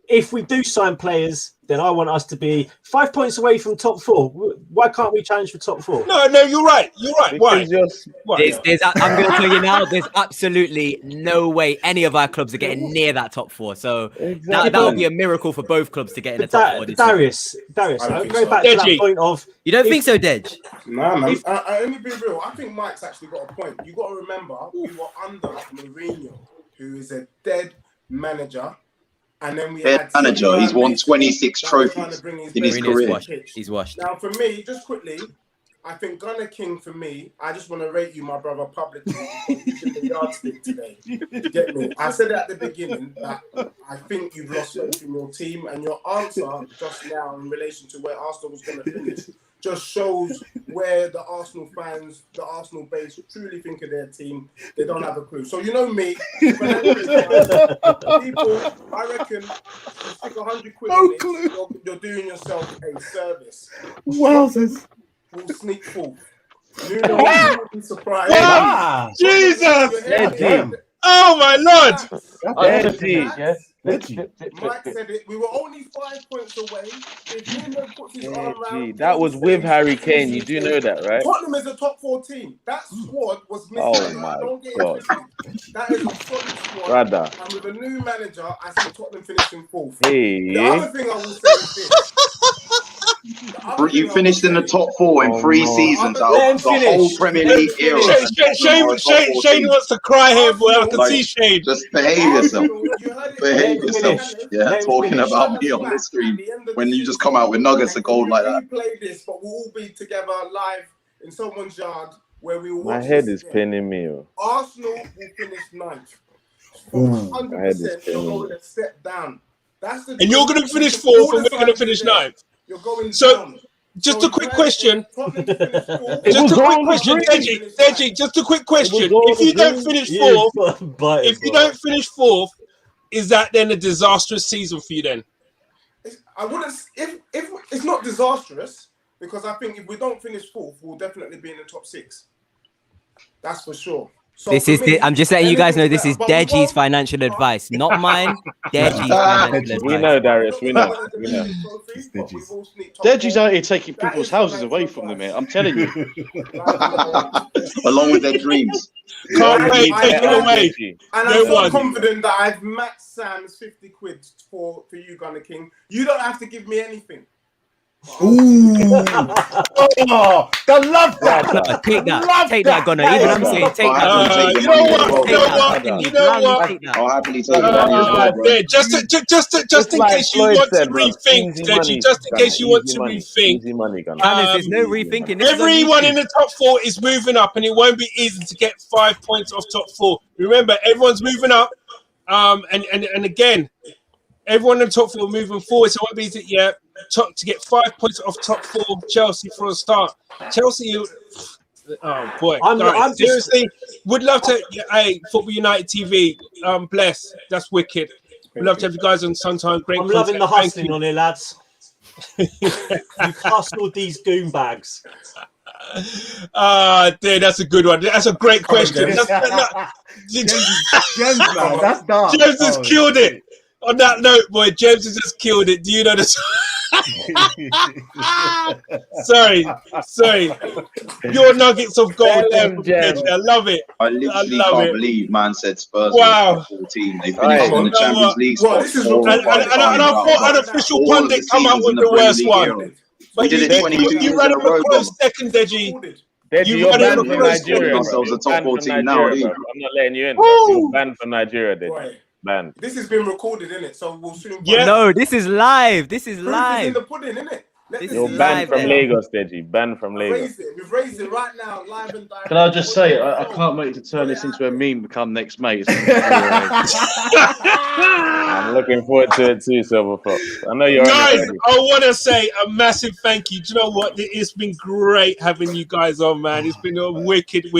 If we do sign players, then I want us to be 5 points away from top 4. Why can't we challenge for top 4? No, you're right. Why? I'm going to tell you now, there's absolutely no way any of our clubs are getting near that top 4. So that would be a miracle for both clubs to get in the top 4. Darius, I'll go back to that point of... You don't think so, Dej? Nah, man. Let me be real. I think Mike's actually got a point. You got to remember, we were under Mourinho, who is a dead manager. And then we had manager. He's won 26 trophies in his career. He's washed. Now, for me, just quickly, I think Gunnar King, for me, I just want to rate you, my brother, publicly. You did the yardstick today. You get me? I said at the beginning that I think you've lost faith in your team, and your answer just now in relation to where Arsenal was going to finish just shows where the Arsenal fans, the Arsenal base, truly think of their team. They don't have a clue. So you know me, people, I reckon, you stick 100 quid in it, you're doing yourself a service. Wowzers. We'll sneak forth. You know, you'll be surprised. Wow. Jesus! Oh my Lord! Mike said it. We were only 5 points away. That was with Harry Kane. You do know that, right? Tottenham is a top 4 team. That squad was missing. Oh my God! That is a solid squad. Brother. And with a new manager, I see Tottenham finishing 4th. Hey. The other thing I will say is this. You finished in the top 4 in 3 seasons out of the whole Premier League era. Shane wants to cry here, boy. I can see Shane. Just behave yourself. Behave yourself. Yeah, talking about me on the screen when you just come out with nuggets of gold like that. We play this, but we'll all be together live in someone's yard where we will watch. My head is pinning me. Arsenal will finish 9th. 100%. You're going to step down. And you're going to finish 4th, and we're going to finish 9th. You're going so, down. Just a quick question. Just a quick question, Deji. Just a quick question. If you don't finish fourth, is that then a disastrous season for you? Then I wouldn't. If it's not disastrous, because I think if we don't finish fourth, we'll definitely be in the top 6. That's for sure. So I'm just letting you guys know this is Deji's financial advice, not mine. Deji's financial advice. We know, Darius. We know. Deji's out here taking people's houses away from them, mate. I'm telling you. Along with their dreams. Can't wait, take it away. And I'm so confident that I've maxed Sam's 50 quid for you, Gunner King. You don't have to give me anything. Ooh. Oh, I love that. Take that, Gunner. Even I'm saying, take that. You know what? I'll happily take it. Just in case you want to rethink, Deji. Just in case you want to rethink. There's no rethinking. Everyone in the top 4 is moving up, and it won't be easy to get 5 points off top 4. Remember, everyone's moving up, and again, everyone in the top 4 moving forward. So it won't be easy yet. To get 5 points off top 4, Chelsea for a start. Chelsea, oh boy, I'm seriously would love to. Hey, Football United TV, bless. That's wicked. We'd love to have you guys on sometime. Great. I'm loving the hustling on here, lads. You hustled these goon bags. Dude, that's a good one. That's a great question. James has killed it. On that note, boy, James has just killed it. Do you know this? sorry. Your nuggets of gold there. I love it. I literally can't believe man said Spurs. Wow. 14. They finished on the Champions League spot. And I thought an official pundit come out with the worst one. But you ran a close second, Deji. Deji, you're banned from Nigeria. I'm not letting you in. You're banned from Nigeria, Deji. Man, this has been recorded, innit? So we'll soon. Yeah. No, this is live. This is live. Proof is in the pudding, innit? You're banned from Lagos, Deji. Banned from Lagos. We've raised it right now, live and direct. Can I just say, I can't wait to turn this into a meme, become next mate. I'm looking forward to it too, Silver Fox. I know you're. Guys, I want to say a massive thank you. Do you know what? It's been great having you guys on, man. It's been a wicked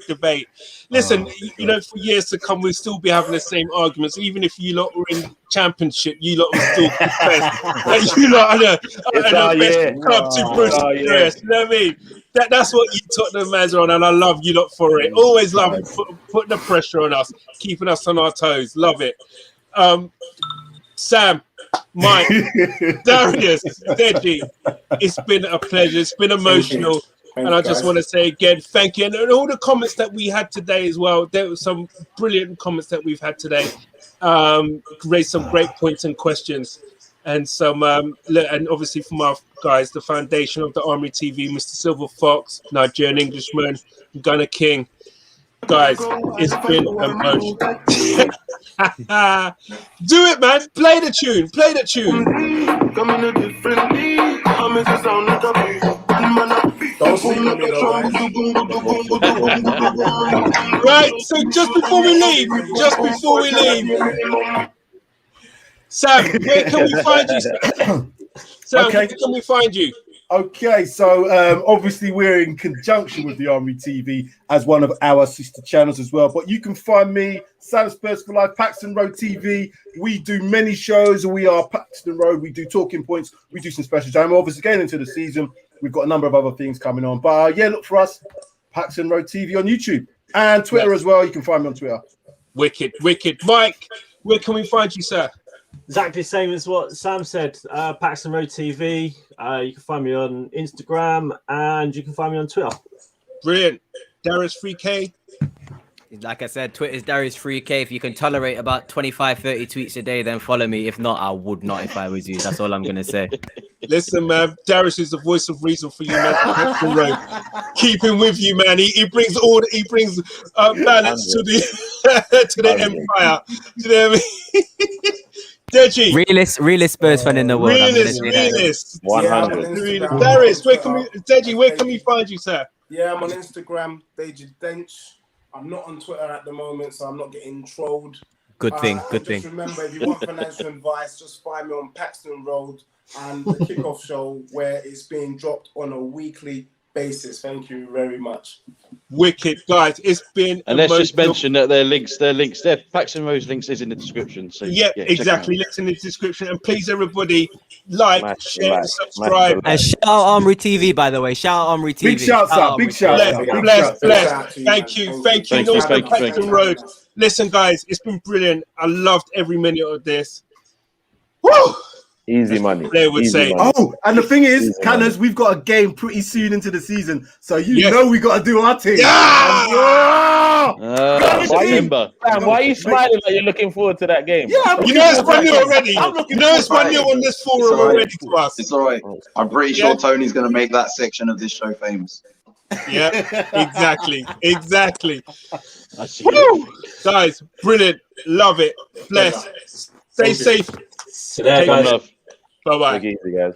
debate. Listen, you know, for years to come, we'll still be having the same arguments. Even if you lot were in Championship, you lot will still confess that you lot are the best club to progress. You know what I mean? That's what you Tottenham fans are on, and I love you lot for it. Always love putting the pressure on us, keeping us on our toes. Love it. Sam, Mike, Darius, Deji, it's been a pleasure. It's been emotional. And I just want to say again, thank you. And all the comments that we had today as well, there were some brilliant comments that we've had today. Raised some great points and questions. And some, and obviously from our guys, the foundation of the Armoury TV, Mr. Silver Fox, Nigerian Englishman, Gunner King. Guys, it's been emotional. Do it, man. Play the tune. Play the tune. Right, so just before we leave, Sam, where can we find you? Sam, where can we find you? Okay, so obviously we're in conjunction with the Armoury TV as one of our sister channels as well. But you can find me, Sam Spurs for Life, Paxton Road TV. We do many shows. We are Paxton Road. We do talking points. We do some special time. Obviously, getting into the season, we've got a number of other things coming on. But yeah, look for us, Paxton Road TV on YouTube and Twitter as well. You can find me on Twitter. Wicked. Mike, where can we find you, sir? Exactly the same as what Sam said. Paxton Road TV. You can find me on Instagram and you can find me on Twitter. Brilliant. Darius 3K. Like I said, Twitter's Darius 3K. If you can tolerate about 25-30 tweets a day, then follow me. If not, I would not if I was you. That's all I'm going to say. Listen, man, Darius is the voice of reason for you, man. Keep him with you, man. He brings balance to the empire. Do you know what I mean? Deji. Realist Spurs fan in the world. Realist. 100. Darius, where can we find you, sir? Yeah, I'm on Instagram, Deji Dench. I'm not on Twitter at the moment, so I'm not getting trolled. Good thing. Good thing. Just remember, if you want financial advice, just find me on Paxton Road and the Kickoff Show, where it's being dropped on a weekly basis. Thank you very much. Wicked, guys. It's been. And let's just mention that their Paxton Road's links is in the description. So yeah, exactly. Links in the description. And please, everybody, like, share, subscribe. And shout out Armoury TV, by the way. Shout out Armoury TV. Big shouts out. Big shouts out. Bless. Thank you. Paxton Road. Listen, guys, it's been brilliant. I loved every minute of this. Woo! Easy money. They would say. Oh, and the thing is, Canners, we've got a game pretty soon into the season, so you know we got to do our thing. Yeah! September. Why are you smiling like you're looking forward to that game? Yeah, you know it's 1-0 already. You know it's 1-0 on this forum already to us. It's all right. I'm pretty sure Tony's going to make that section of this show famous. Yeah, exactly. Woo! Guys, brilliant. Love it. Bless. Stay safe. Today, guys. Bye-bye. Take it easy, guys.